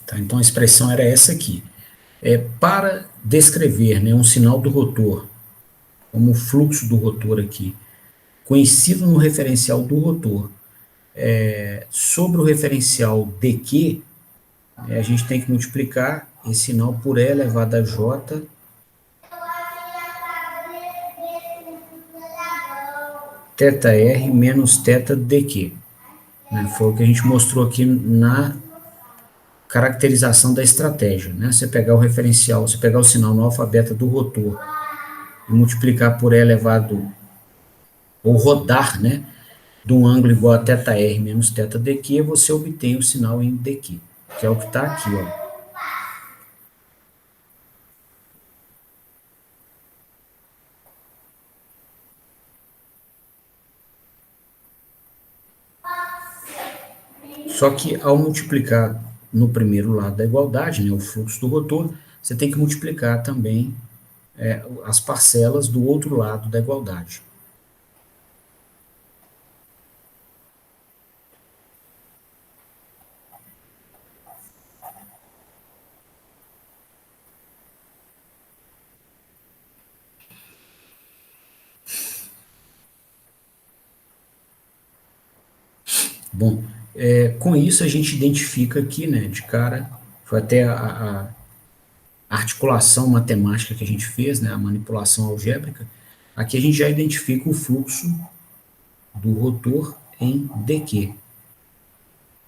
Tá? Então a expressão era essa aqui. Para descrever, né, um sinal do rotor, como o fluxo do rotor aqui, conhecido no referencial do rotor, sobre o referencial dq, a gente tem que multiplicar esse sinal por E elevado a J θr menos θ dq. Né? Foi o que a gente mostrou aqui na caracterização da estratégia. Né? Você pegar o referencial, você pegar o sinal no alfabeto do rotor e multiplicar por E elevado, ou rodar, né, de um ângulo igual a θr menos θ dq, você obtém o sinal em dq, que é o que está aqui, ó. Só que ao multiplicar no primeiro lado da igualdade, né, o fluxo do rotor, você tem que multiplicar também as parcelas do outro lado da igualdade. Bom, com isso a gente identifica aqui, né, de cara, foi até a articulação matemática que a gente fez, né, a manipulação algébrica, aqui a gente já identifica o fluxo do rotor em dq,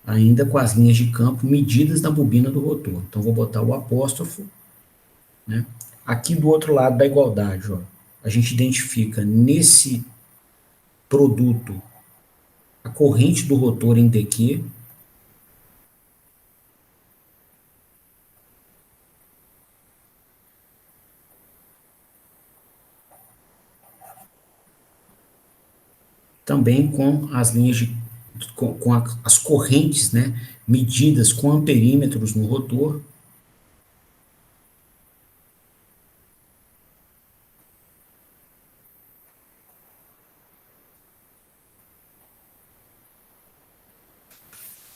ainda com as linhas de campo medidas na bobina do rotor. Então, vou botar o apóstrofo, né? Aqui do outro lado da igualdade, ó, a gente identifica nesse produto a corrente do rotor em dq, também com as linhas com as correntes, né, medidas com amperímetros no rotor.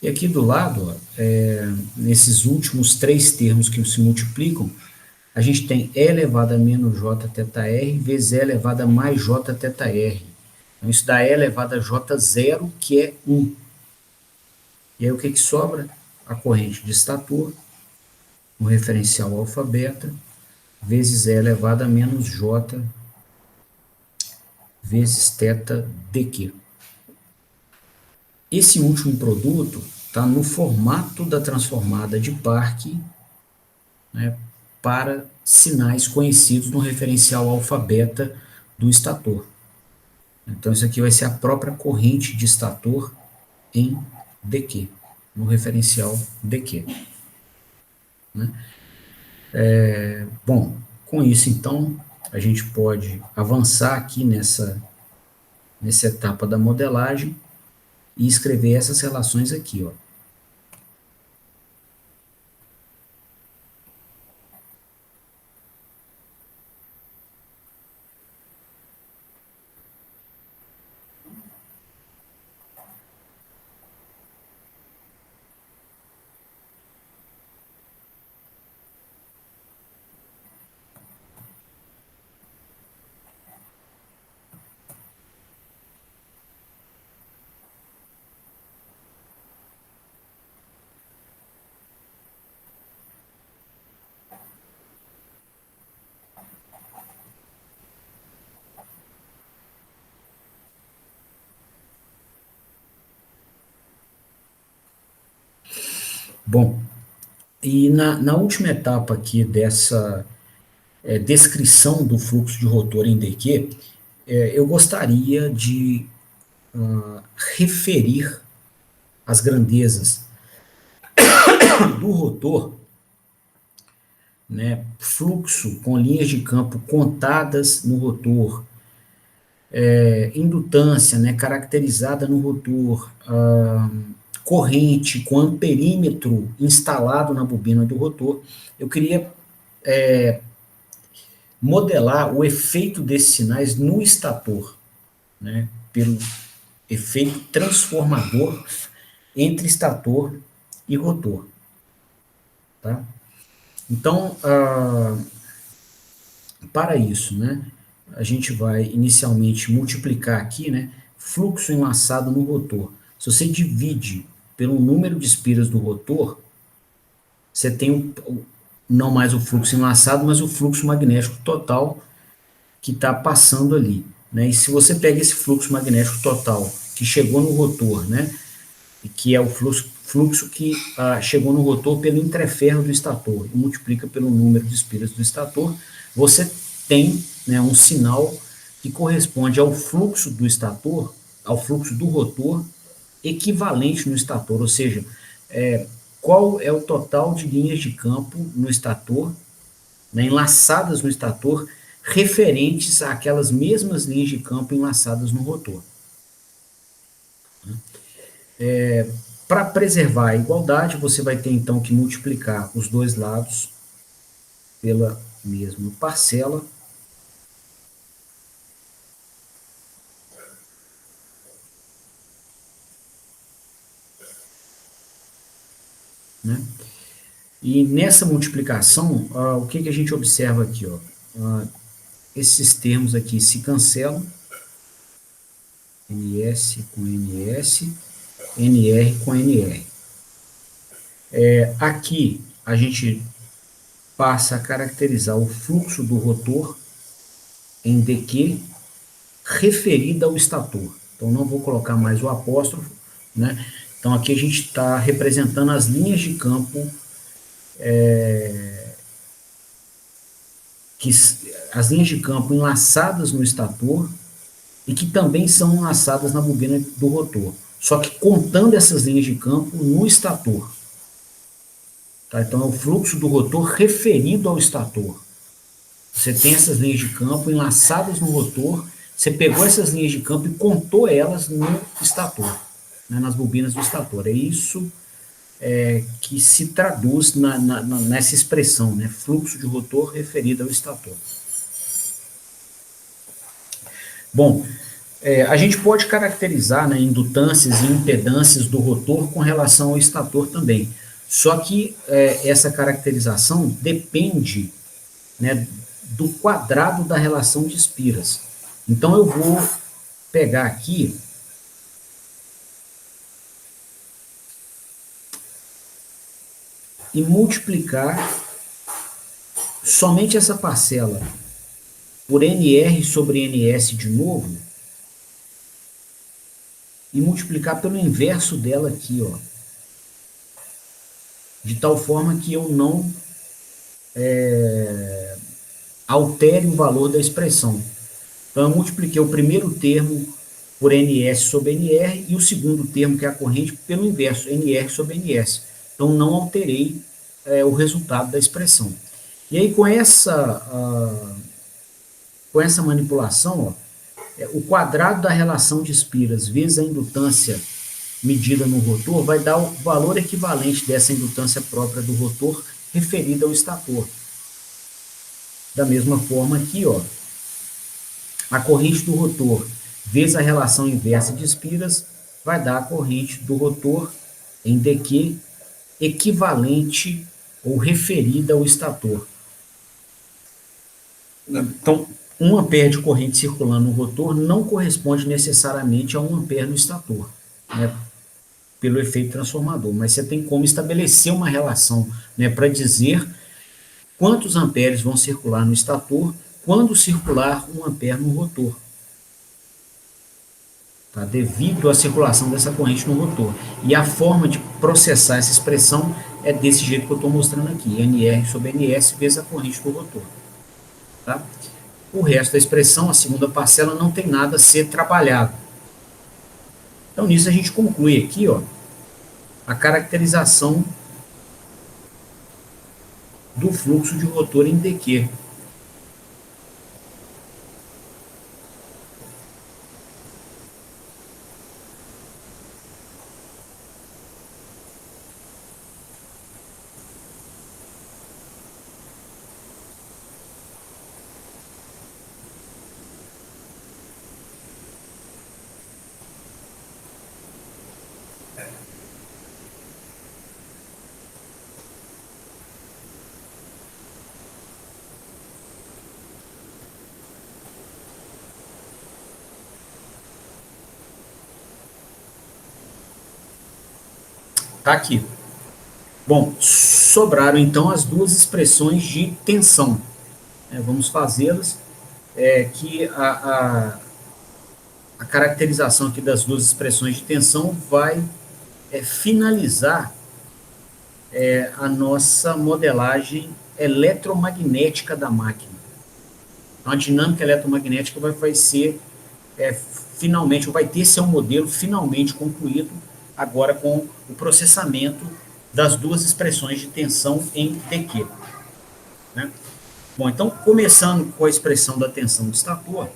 E aqui do lado, ó, nesses últimos três termos que se multiplicam, a gente tem E elevado a menos J θ R vezes E elevado a mais J θ R. Então, isso dá E elevado a J0, que é 1. E aí o que sobra? A corrente de estator, no referencial alfa beta, vezes E elevado a menos J vezes θ dq. Esse último produto está no formato da transformada de Park, né, para sinais conhecidos no referencial alfa-beta do estator. Então, isso aqui vai ser a própria corrente de estator em dq, no referencial dq. Né? Bom, com isso, então, a gente pode avançar aqui nessa etapa da modelagem e escrever essas relações aqui, ó. Bom, e na última etapa aqui dessa descrição do fluxo de rotor em dq, eu gostaria de referir as grandezas do rotor, né, fluxo com linhas de campo contadas no rotor, indutância, né, caracterizada no rotor, corrente com amperímetro instalado na bobina do rotor. Eu queria modelar o efeito desses sinais no estator, né, pelo efeito transformador entre estator e rotor. Tá? Então, para isso, né, a gente vai inicialmente multiplicar aqui, né, fluxo enlaçado no rotor. Se você divide pelo número de espiras do rotor, você tem não mais o fluxo enlaçado, mas o fluxo magnético total que está passando ali. Né? E se você pega esse fluxo magnético total que chegou no rotor, né, e que é o fluxo que chegou no rotor pelo entreferro do estator, e multiplica pelo número de espiras do estator, você tem, né, um sinal que corresponde ao fluxo do estator, ao fluxo do rotor, equivalente no estator, ou seja, qual é o total de linhas de campo no estator, né, enlaçadas no estator, referentes àquelas mesmas linhas de campo enlaçadas no rotor. Para preservar a igualdade, você vai ter então que multiplicar os dois lados pela mesma parcela. Né? E nessa multiplicação, o que a gente observa aqui? Ó? Esses termos aqui se cancelam, NS com NS, NR com NR. Aqui a gente passa a caracterizar o fluxo do rotor em dq referido ao estator. Então não vou colocar mais o apóstrofo, né? Então aqui a gente está representando as linhas de campo, as linhas de campo enlaçadas no estator e que também são enlaçadas na bobina do rotor. Só que contando essas linhas de campo no estator. Tá? Então é o fluxo do rotor referido ao estator. Você tem essas linhas de campo enlaçadas no rotor, você pegou essas linhas de campo e contou elas no estator, né, nas bobinas do estator. É isso que se traduz nessa expressão, né, fluxo de rotor referido ao estator. Bom, a gente pode caracterizar, né, indutâncias e impedâncias do rotor com relação ao estator também. Só que essa caracterização depende, né, do quadrado da relação de espiras. Então eu vou pegar aqui e multiplicar somente essa parcela por NR sobre NS de novo e multiplicar pelo inverso dela aqui, ó, de tal forma que eu não altere o valor da expressão. Então, eu multipliquei o primeiro termo por NS sobre NR e o segundo termo, que é a corrente, pelo inverso, NR sobre NS. Então, não alterei o resultado da expressão. E aí, com essa manipulação, ó, o quadrado da relação de espiras vezes a indutância medida no rotor vai dar o valor equivalente dessa indutância própria do rotor referida ao estator. Da mesma forma aqui, ó, a corrente do rotor vezes a relação inversa de espiras vai dar a corrente do rotor em dq equivalente ou referida ao estator. Então, 1 ampere de corrente circulando no rotor não corresponde necessariamente a 1 ampere no estator, né, pelo efeito transformador, mas você tem como estabelecer uma relação, né, para dizer quantos amperes vão circular no estator quando circular 1 ampere no rotor, tá? Devido à circulação dessa corrente no rotor. E a forma de processar essa expressão é desse jeito que eu estou mostrando aqui, NR sobre NS vezes a corrente do rotor. Tá? O resto da expressão, a segunda parcela, não tem nada a ser trabalhado. Então, nisso a gente conclui aqui, ó, a caracterização do fluxo de rotor em dq. Tá aqui. Bom, sobraram então as duas expressões de tensão. Vamos fazê-las, que a caracterização aqui das duas expressões de tensão vai finalizar a nossa modelagem eletromagnética da máquina. Então, a dinâmica eletromagnética vai ser finalmente, vai ter seu modelo finalmente concluído agora com o processamento das duas expressões de tensão em dq. Né? Bom, então, começando com a expressão da tensão de estator,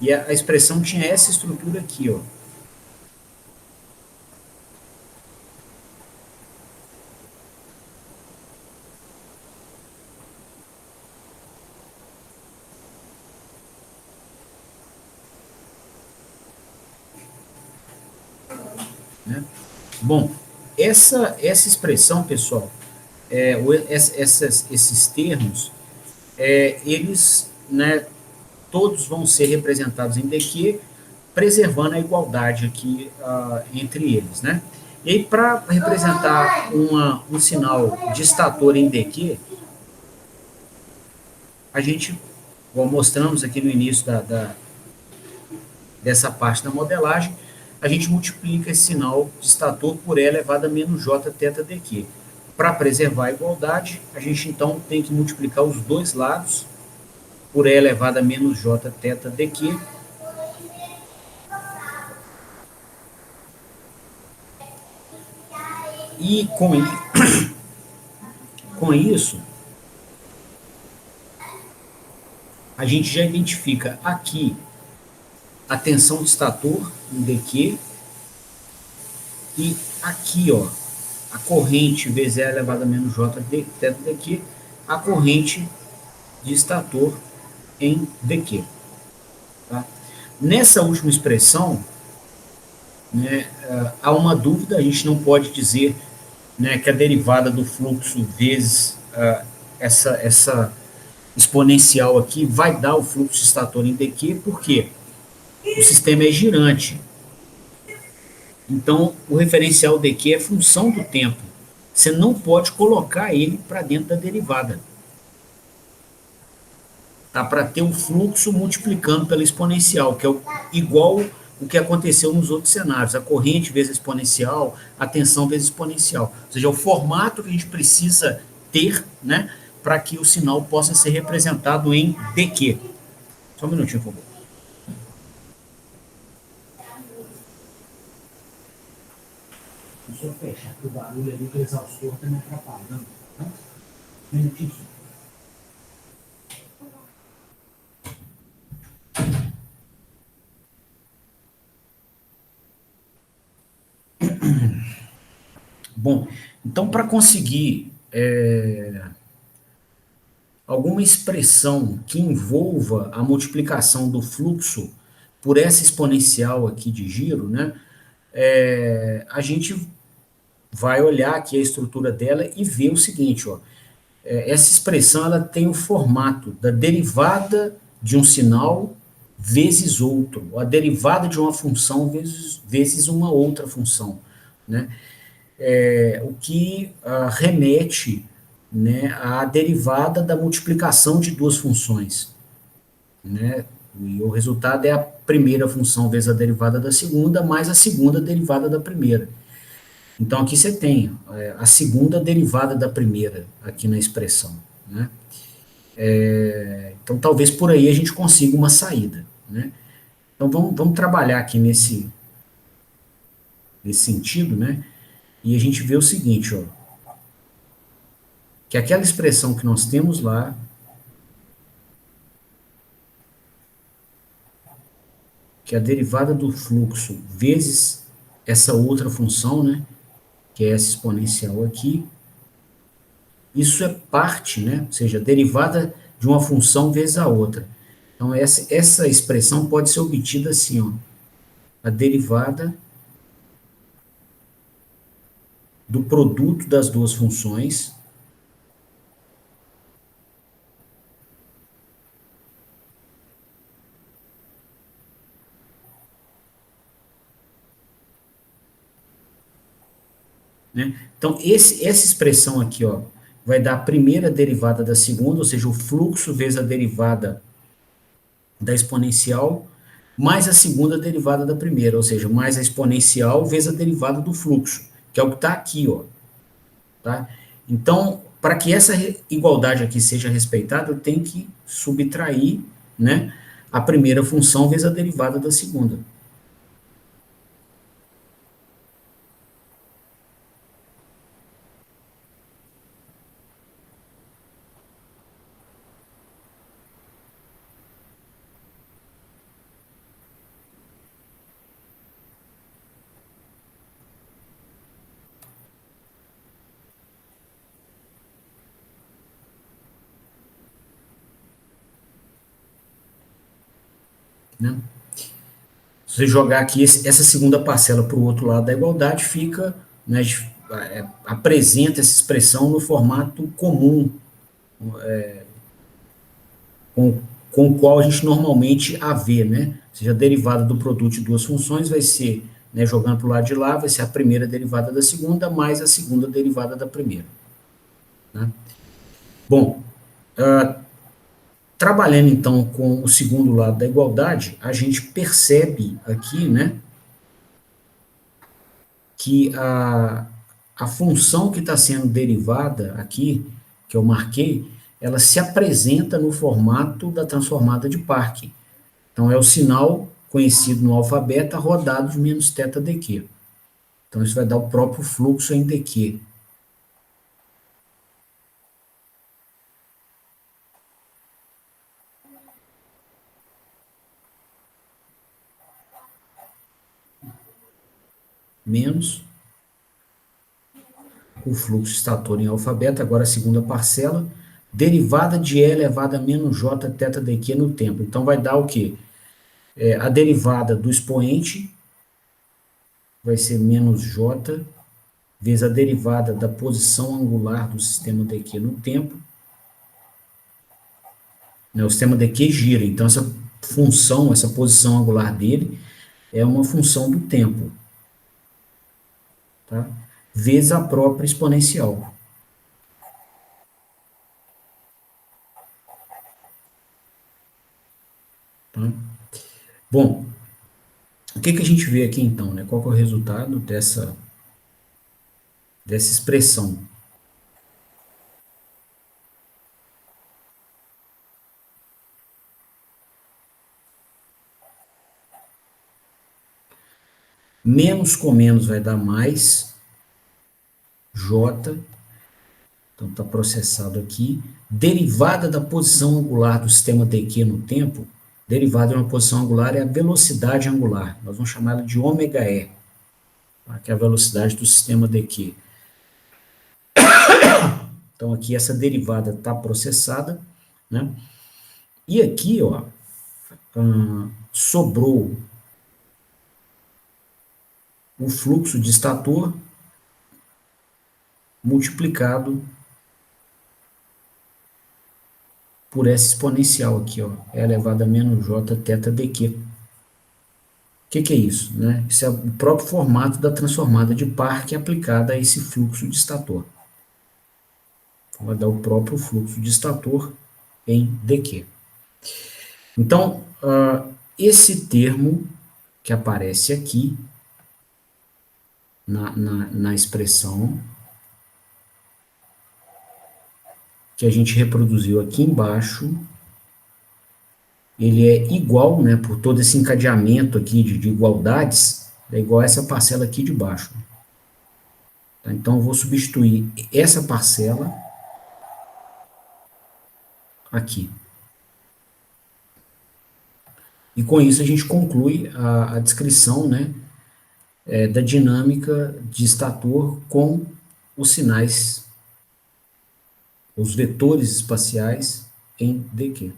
e a expressão tinha essa estrutura aqui, ó. Né? Bom, essa expressão, pessoal, esses termos, eles, né, todos vão ser representados em dq, preservando a igualdade aqui entre eles, né? E aí, para representar um sinal de estator em dq, a gente, igual mostramos aqui no início dessa parte da modelagem, a gente multiplica esse sinal de estator por E elevado a menos J θ dq. Para preservar a igualdade, a gente então tem que multiplicar os dois lados por E elevado a menos J θ dq. E com isso, a gente já identifica aqui a tensão de estator em dq, e aqui, ó, a corrente vezes E elevado a menos J θ dq, a corrente de estator em dq. Tá? Nessa última expressão, né, há uma dúvida, a gente não pode dizer, né, que a derivada do fluxo vezes essa exponencial aqui vai dar o fluxo estator em dq, porque o sistema é girante. Então, o referencial dq é função do tempo. Você não pode colocar ele para dentro da derivada. Tá? Para ter o fluxo multiplicando pela exponencial, que é igual o que aconteceu nos outros cenários. A corrente vezes a exponencial, a tensão vezes a exponencial. Ou seja, é o formato que a gente precisa ter, né, para que o sinal possa ser representado em dq. Só um minutinho, por favor. Deixa eu fechar o barulho ali, que o exaustor está me atrapalhando. Tá? Um minutinho. Bom, então para conseguir alguma expressão que envolva a multiplicação do fluxo por essa exponencial aqui de giro, né, a gente vai olhar aqui a estrutura dela e ver o seguinte, ó, essa expressão ela tem o formato da derivada de um sinal vezes outro, ou a derivada de uma função vezes uma outra função, né? O que remete, né, à derivada da multiplicação de duas funções, né? E o resultado é a primeira função vezes a derivada da segunda, mais a segunda derivada da primeira. Então, aqui você tem a segunda derivada da primeira, aqui na expressão, né? Então, talvez por aí a gente consiga uma saída, né? Então, vamos trabalhar aqui nesse sentido, né? E a gente vê o seguinte, ó, que aquela expressão que nós temos lá, que é a derivada do fluxo vezes essa outra função, né, que é essa exponencial aqui, isso é parte, né, ou seja, a derivada de uma função vezes a outra. Então, essa expressão pode ser obtida assim, ó, a derivada do produto das duas funções né? Então, essa expressão aqui, ó, vai dar a primeira derivada da segunda, ou seja, o fluxo vezes a derivada da exponencial, mais a segunda derivada da primeira, ou seja, mais a exponencial vezes a derivada do fluxo, que é o que está aqui, ó, tá? Então, para que essa igualdade aqui seja respeitada, eu tenho que subtrair, né, a primeira função vezes a derivada da segunda. Né? Se você jogar aqui essa segunda parcela para o outro lado da igualdade, fica, né, apresenta essa expressão no formato comum, com, com o qual a gente normalmente a vê, né? Ou seja, a derivada do produto de duas funções vai ser, né, jogando para o lado de lá, vai ser a primeira derivada da segunda, mais a segunda derivada da primeira. Né? Bom, trabalhando então com o segundo lado da igualdade, a gente percebe aqui, né, que a função que está sendo derivada aqui, que eu marquei, ela se apresenta no formato da transformada de Parque. Então, é o sinal conhecido no alfabeto rodado de menos θ dq. Então, isso vai dar o próprio fluxo em dq. Menos o fluxo estator em alfabeto, agora a segunda parcela, derivada de E elevado a menos J θ dq no tempo. Então, vai dar o quê? A derivada do expoente vai ser menos J vezes a derivada da posição angular do sistema dq no tempo. O sistema dq gira, então essa função, essa posição angular dele é uma função do tempo, tá? Vezes a própria exponencial. Tá? Bom, o que a gente vê aqui então, né? Qual que é o resultado dessa expressão? Menos com menos vai dar mais J, então está processado aqui. Derivada da posição angular do sistema dq no tempo, derivada de uma posição angular é a velocidade angular. Nós vamos chamar ela de ômega-e, tá? Que é a velocidade do sistema dq. Então aqui essa derivada está processada, né? E aqui, ó, sobrou o fluxo de estator multiplicado por essa exponencial aqui, ó, E elevado a menos J θ dq. O que é isso? Né? Isso é o próprio formato da transformada de Parque aplicada a esse fluxo de estator. Então, vai dar o próprio fluxo de estator em dq. Então, esse termo que aparece aqui na expressão que a gente reproduziu aqui embaixo, ele é igual, né, por todo esse encadeamento aqui de igualdades, é igual a essa parcela aqui de baixo. Tá? Então, eu vou substituir essa parcela aqui. E com isso a gente conclui a descrição, né, da dinâmica de estator com os sinais, os vetores espaciais em dq.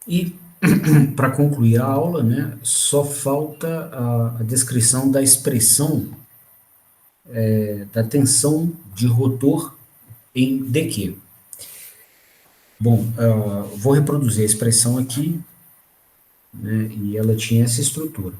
E para concluir a aula, né, só falta a descrição da expressão da tensão de rotor em dq. Bom, vou reproduzir a expressão aqui, né, e ela tinha essa estrutura.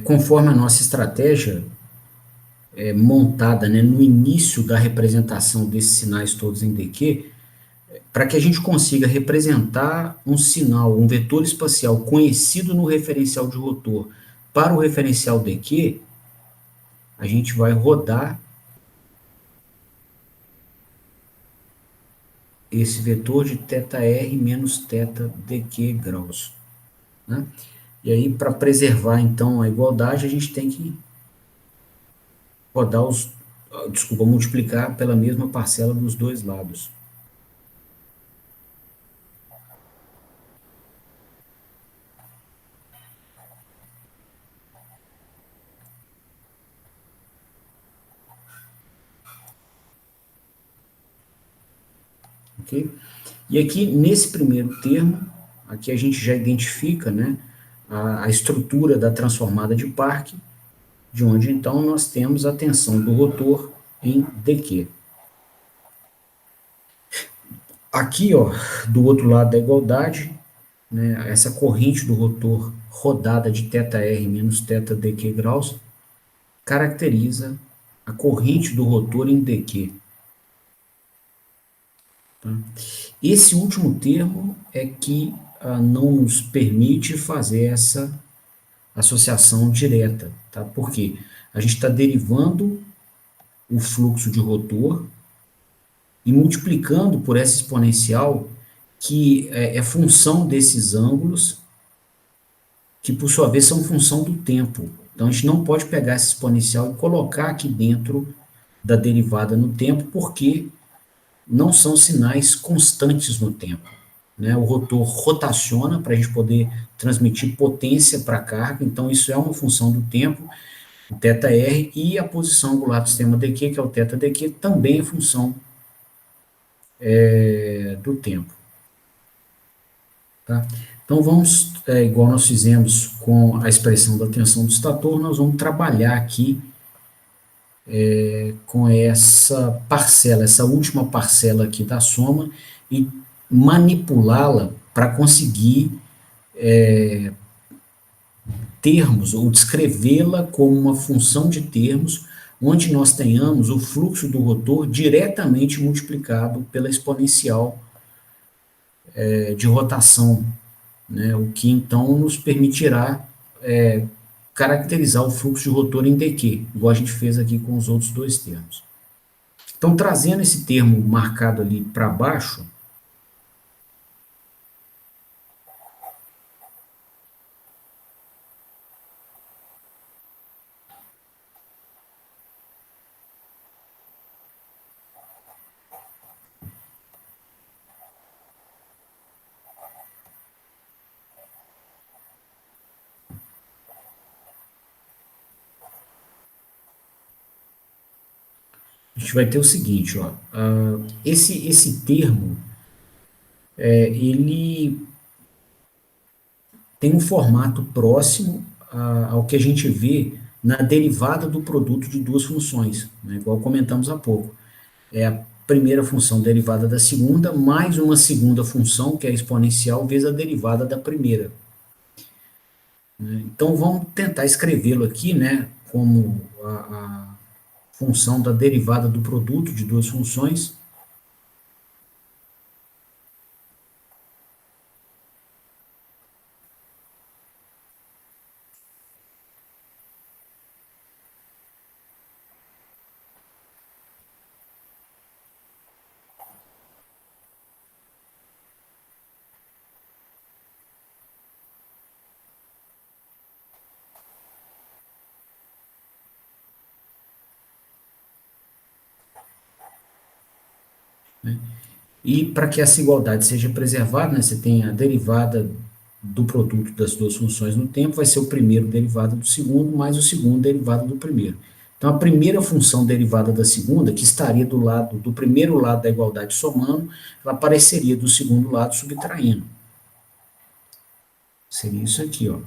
conforme a nossa estratégia montada, né, no início da representação desses sinais todos em DQ, para que a gente consiga representar um sinal, um vetor espacial conhecido no referencial de rotor para o referencial DQ, a gente vai rodar esse vetor de θr menos θdq graus, né? E aí, para preservar, então, a igualdade, a gente tem que rodar desculpa, multiplicar pela mesma parcela dos dois lados. Ok? E aqui, nesse primeiro termo, aqui a gente já identifica, né, a estrutura da transformada de Park, de onde então nós temos a tensão do rotor em dq. Aqui, ó, do outro lado da igualdade, né, essa corrente do rotor rodada de θr menos θdq graus caracteriza a corrente do rotor em dq. Tá? Esse último termo é que não nos permite fazer essa associação direta, tá? Por quê? A gente está derivando o fluxo de rotor e multiplicando por essa exponencial que é função desses ângulos, que por sua vez são função do tempo. Então a gente não pode pegar essa exponencial e colocar aqui dentro da derivada no tempo, porque não são sinais constantes no tempo, né? O rotor rotaciona para a gente poder transmitir potência para a carga, então isso é uma função do tempo, o θr, e a posição angular do sistema dq, que é o θdq, também é função do tempo. Tá? Então vamos, igual nós fizemos com a expressão da tensão do estator, nós vamos trabalhar aqui com essa parcela, essa última parcela aqui da soma, e manipulá-la para conseguir termos, ou descrevê-la como uma função de termos, onde nós tenhamos o fluxo do rotor diretamente multiplicado pela exponencial de rotação, né? O que então nos permitirá caracterizar o fluxo de rotor em dq, igual a gente fez aqui com os outros dois termos. Então, trazendo esse termo marcado ali para baixo, a gente vai ter o seguinte, ó, esse termo, ele tem um formato próximo ao que a gente vê na derivada do produto de duas funções, né, igual comentamos há pouco. É a primeira função derivada da segunda, mais uma segunda função, que é a exponencial, vezes a derivada da primeira. Então, vamos tentar escrevê-lo aqui, né, como a função da derivada do produto de duas funções. Né? E para que essa igualdade seja preservada, né, você tem a derivada do produto das duas funções no tempo, vai ser o primeiro derivado do segundo, mais o segundo derivado do primeiro. Então, a primeira função derivada da segunda, que estaria do lado do primeiro lado da igualdade somando, ela apareceria do segundo lado subtraindo. Seria isso aqui, ó.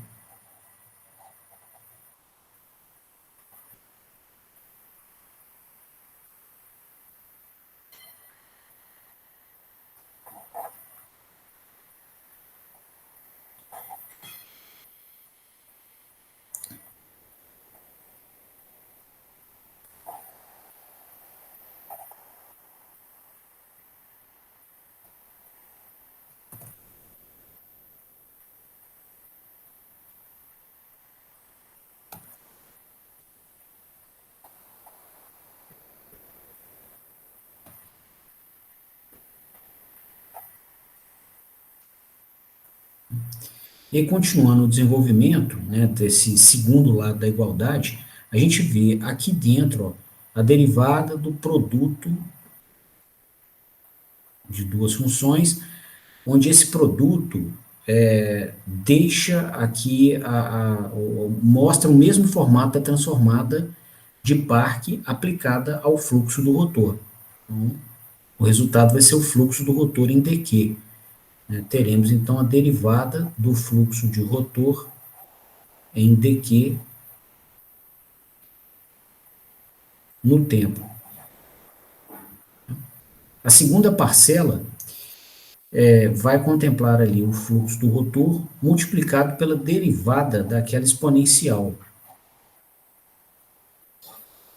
E continuando o desenvolvimento, né, desse segundo lado da igualdade, a gente vê aqui dentro, ó, a derivada do produto de duas funções, onde esse produto deixa aqui, mostra o mesmo formato da transformada de Parque aplicada ao fluxo do rotor. Então, o resultado vai ser o fluxo do rotor em dq. Né? Teremos, então, a derivada do fluxo de rotor em dq no tempo. A segunda parcela vai contemplar ali o fluxo do rotor multiplicado pela derivada daquela exponencial.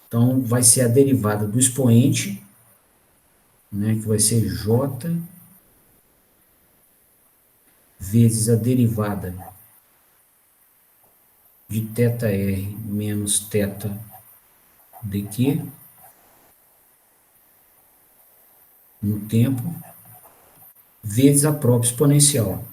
Então, vai ser a derivada do expoente, né, que vai ser J vezes a derivada de θr menos θ dq no tempo, vezes a própria exponencial.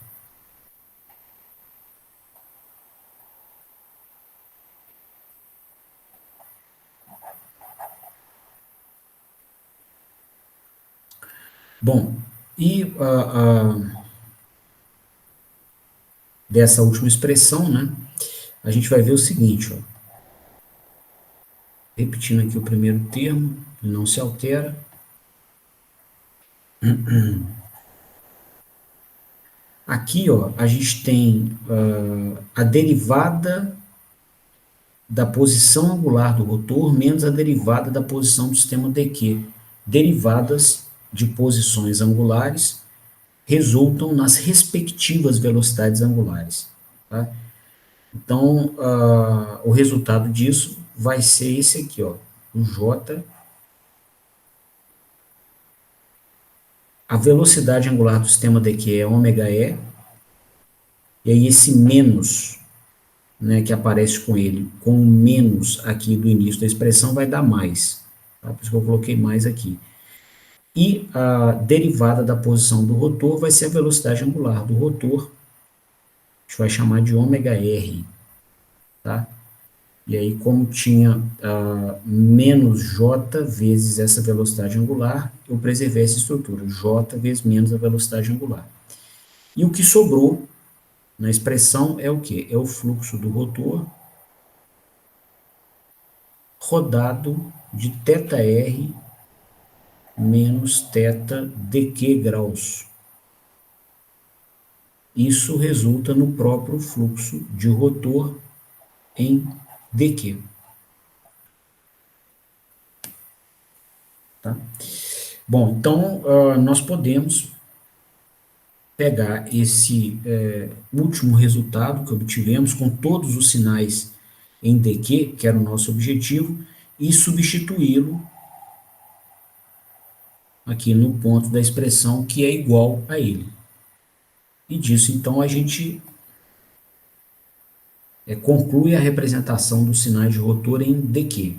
Bom, e dessa última expressão, né, a gente vai ver o seguinte, ó, repetindo aqui o primeiro termo, não se altera. Aqui, ó, a gente tem a derivada da posição angular do rotor menos a derivada da posição do sistema dq. Derivadas de posições angulares resultam nas respectivas velocidades angulares. Tá? Então, o resultado disso vai ser esse aqui, ó, o J. A velocidade angular do sistema dq é ômega-e, e aí esse menos, né, que aparece com ele, com o menos aqui do início da expressão, vai dar mais. Tá? Por isso que eu coloquei mais aqui. E a derivada da posição do rotor vai ser a velocidade angular do rotor, a gente vai chamar de ômega-r. Tá? E aí, como tinha menos j vezes essa velocidade angular, eu preservei essa estrutura, j vezes menos a velocidade angular. E o que sobrou na expressão é o quê? É o fluxo do rotor rodado de θr menos θ dq graus. Isso resulta no próprio fluxo de rotor em dq. Tá? Bom, então nós podemos pegar esse último resultado que obtivemos com todos os sinais em dq, que era o nosso objetivo, e substituí-lo aqui no ponto da expressão que é igual a ele. E disso, então, a gente conclui a representação dos sinais de rotor em dq.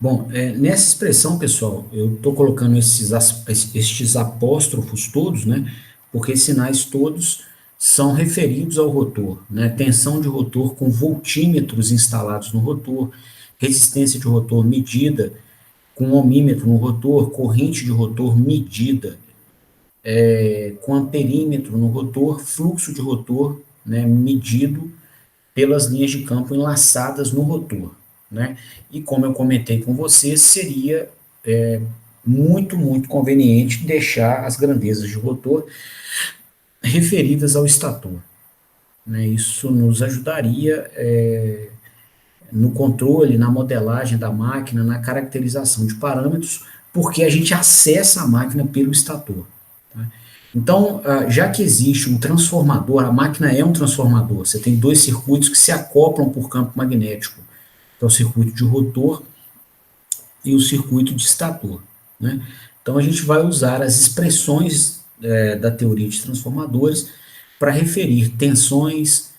Bom, nessa expressão, pessoal, eu estou colocando estes apóstrofos todos, né? Porque esses sinais todos são referidos ao rotor, né? Tensão de rotor com voltímetros instalados no rotor, resistência de rotor medida com ohmímetro no rotor, corrente de rotor medida com amperímetro no rotor, fluxo de rotor né, medido pelas linhas de campo enlaçadas no rotor, né? E como eu comentei com você, seria muito conveniente deixar as grandezas de rotor referidas ao estator, né? Isso nos ajudaria no controle, na modelagem da máquina, na caracterização de parâmetros, porque a gente acessa a máquina pelo estator. Tá? Então, já que existe um transformador, a máquina é um transformador, você tem dois circuitos que se acoplam por campo magnético, que é o circuito de rotor e o circuito de estator. Né? Então, a gente vai usar as expressões da teoria de transformadores para referir tensões,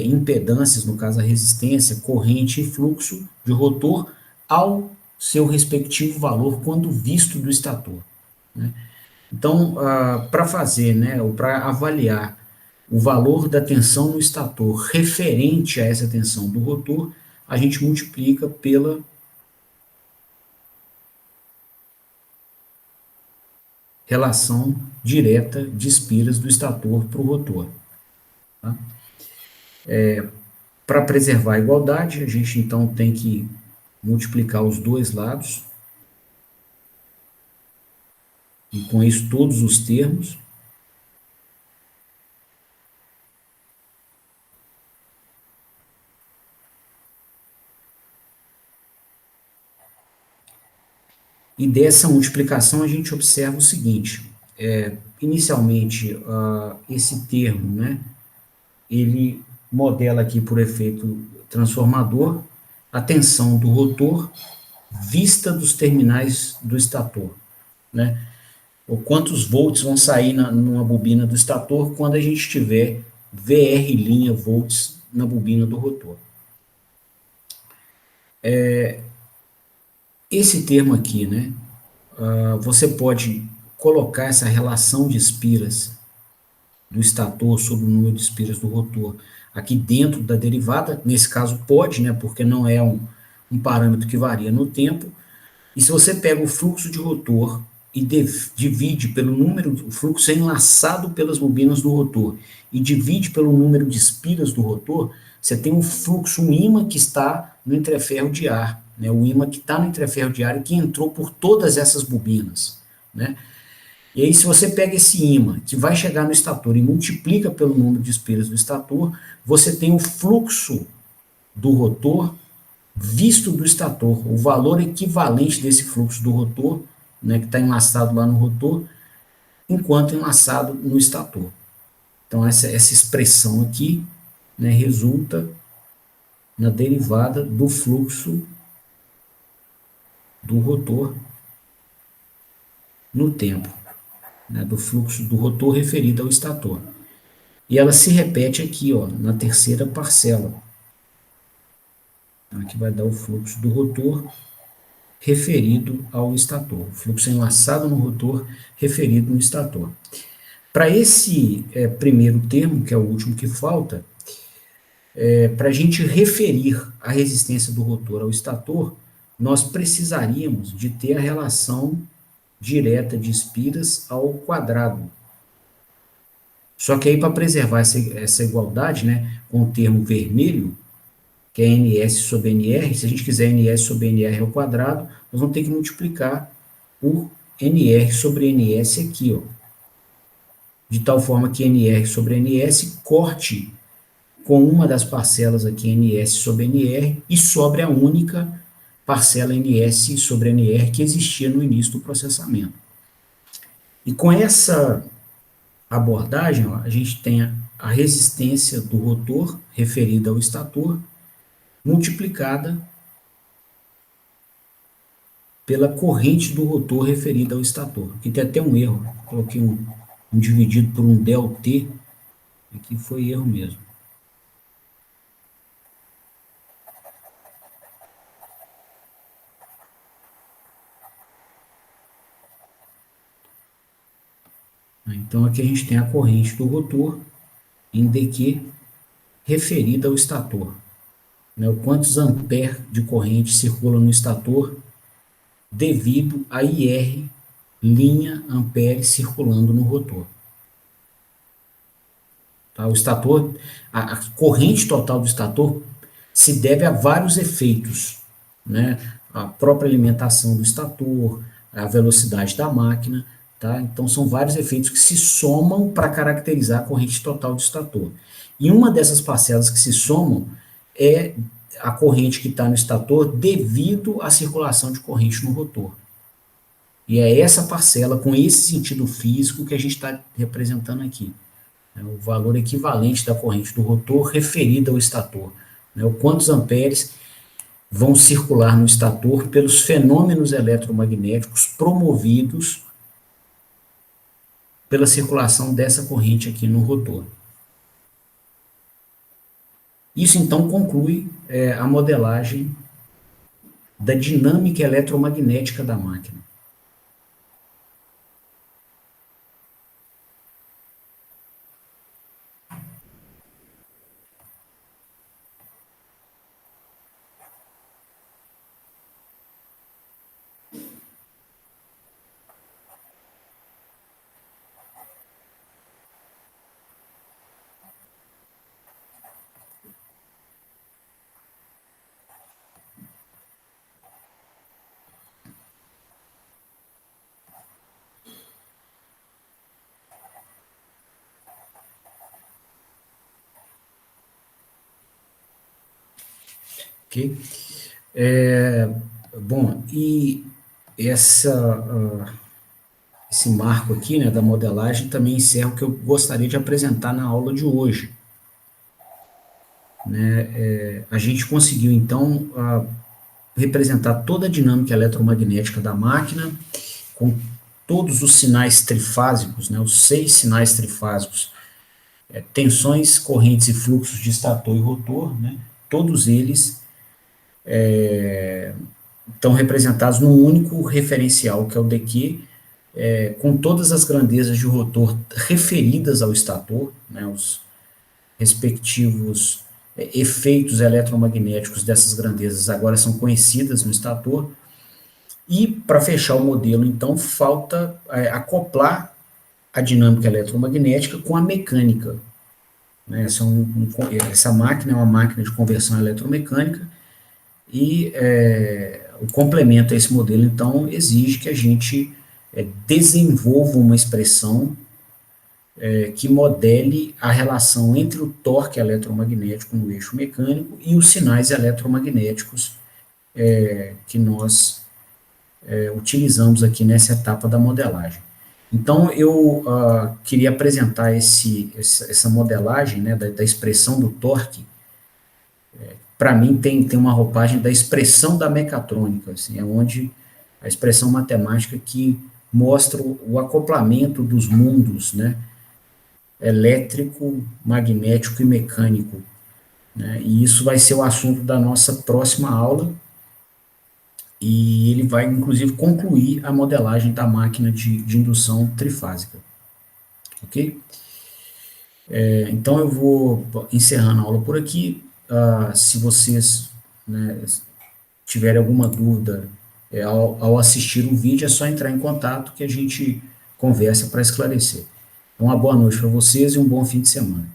impedâncias, no caso a resistência, corrente e fluxo de rotor ao seu respectivo valor quando visto do estator. Né? Então, para fazer, né, ou para avaliar o valor da tensão no estator referente a essa tensão do rotor, a gente multiplica pela relação direta de espiras do estator para o rotor. Tá? Para preservar a igualdade, a gente então tem que multiplicar os dois lados, e com isso todos os termos. E dessa multiplicação a gente observa o seguinte, inicialmente esse termo, né, ele modela aqui por efeito transformador a tensão do rotor vista dos terminais do estator, né? Ou quantos volts vão sair numa bobina do estator quando a gente tiver VR' volts na bobina do rotor. Esse termo aqui, né, você pode colocar essa relação de espiras do estator sobre o número de espiras do rotor aqui dentro da derivada, nesse caso pode, né, porque não é um parâmetro que varia no tempo, e se você pega o fluxo de rotor e divide pelo número, o fluxo é enlaçado pelas bobinas do rotor, e divide pelo número de espiras do rotor, você tem um fluxo, um ímã que está no entreferro de ar, né, o ímã que está no entreferro de ar e que entrou por todas essas bobinas, né. E aí, se você pega esse ímã, que vai chegar no estator, e multiplica pelo número de espiras do estator, você tem o fluxo do rotor visto do estator, o valor equivalente desse fluxo do rotor, né, que está enlaçado lá no rotor, enquanto enlaçado no estator. Então, essa expressão aqui, né, resulta na derivada do fluxo do rotor no tempo, né, do fluxo do rotor referido ao estator. E ela se repete aqui, ó, na terceira parcela. Aqui vai dar o fluxo do rotor referido ao estator. O fluxo enlaçado no rotor referido no estator. Para esse primeiro termo, que é o último que falta, para a gente referir a resistência do rotor ao estator, nós precisaríamos de ter a relação direta de espiras ao quadrado. Só que aí, para preservar essa igualdade, né, com o termo vermelho, que é NS sobre NR, se a gente quiser NS sobre NR ao quadrado, nós vamos ter que multiplicar por NR sobre NS aqui, ó. De tal forma que NR sobre NS corte com uma das parcelas aqui NS sobre NR e sobre a única parcela NS sobre NR que existia no início do processamento. E com essa abordagem, ó, a gente tem a resistência do rotor referida ao estator multiplicada pela corrente do rotor referida ao estator. Aqui tem até um erro, coloquei um dividido por um ΔT, aqui foi erro mesmo. Então aqui a gente tem a corrente do rotor em dQ referida ao estator. Né, o quantos amperes de corrente circula no estator devido a IR linha ampere circulando no rotor. Tá? O estator, a corrente total do estator se deve a vários efeitos, né? A própria alimentação do estator, a velocidade da máquina, tá? Então são vários efeitos que se somam para caracterizar a corrente total do estator. E uma dessas parcelas que se somam é a corrente que está no estator devido à circulação de corrente no rotor. E é essa parcela, com esse sentido físico, que a gente está representando aqui. O valor equivalente da corrente do rotor referida ao estator. O quantos amperes vão circular no estator pelos fenômenos eletromagnéticos promovidos pela circulação dessa corrente aqui no rotor. Isso, então, conclui a modelagem da dinâmica eletromagnética da máquina. Ok? Bom, e esse marco aqui, né, da modelagem também encerra o que eu gostaria de apresentar na aula de hoje. A gente conseguiu, então, representar toda a dinâmica eletromagnética da máquina, com todos os sinais trifásicos, né, os 6 sinais trifásicos, tensões, correntes e fluxos de estator e rotor, né, todos eles estão representados num único referencial, que é o dQ, com todas as grandezas de rotor referidas ao estator, né, os respectivos efeitos eletromagnéticos dessas grandezas agora são conhecidas no estator. E, para fechar o modelo, então, falta acoplar a dinâmica eletromagnética com a mecânica. Né? Essa máquina é uma máquina de conversão eletromecânica e o complemento a esse modelo, então, exige que a gente desenvolva uma expressão que modele a relação entre o torque eletromagnético no eixo mecânico e os sinais eletromagnéticos que nós utilizamos aqui nessa etapa da modelagem. Então, eu queria apresentar essa modelagem, né, da expressão do torque. Para mim, tem uma roupagem da expressão da mecatrônica, assim, é onde a expressão matemática que mostra o acoplamento dos mundos, né, elétrico, magnético e mecânico. Né, e isso vai ser o assunto da nossa próxima aula, e ele vai, inclusive, concluir a modelagem da máquina de indução trifásica. Ok? Então, eu vou encerrando a aula por aqui. Se vocês, né, tiverem alguma dúvida ao assistir o vídeo, é só entrar em contato que a gente conversa para esclarecer. Então, uma boa noite para vocês e um bom fim de semana.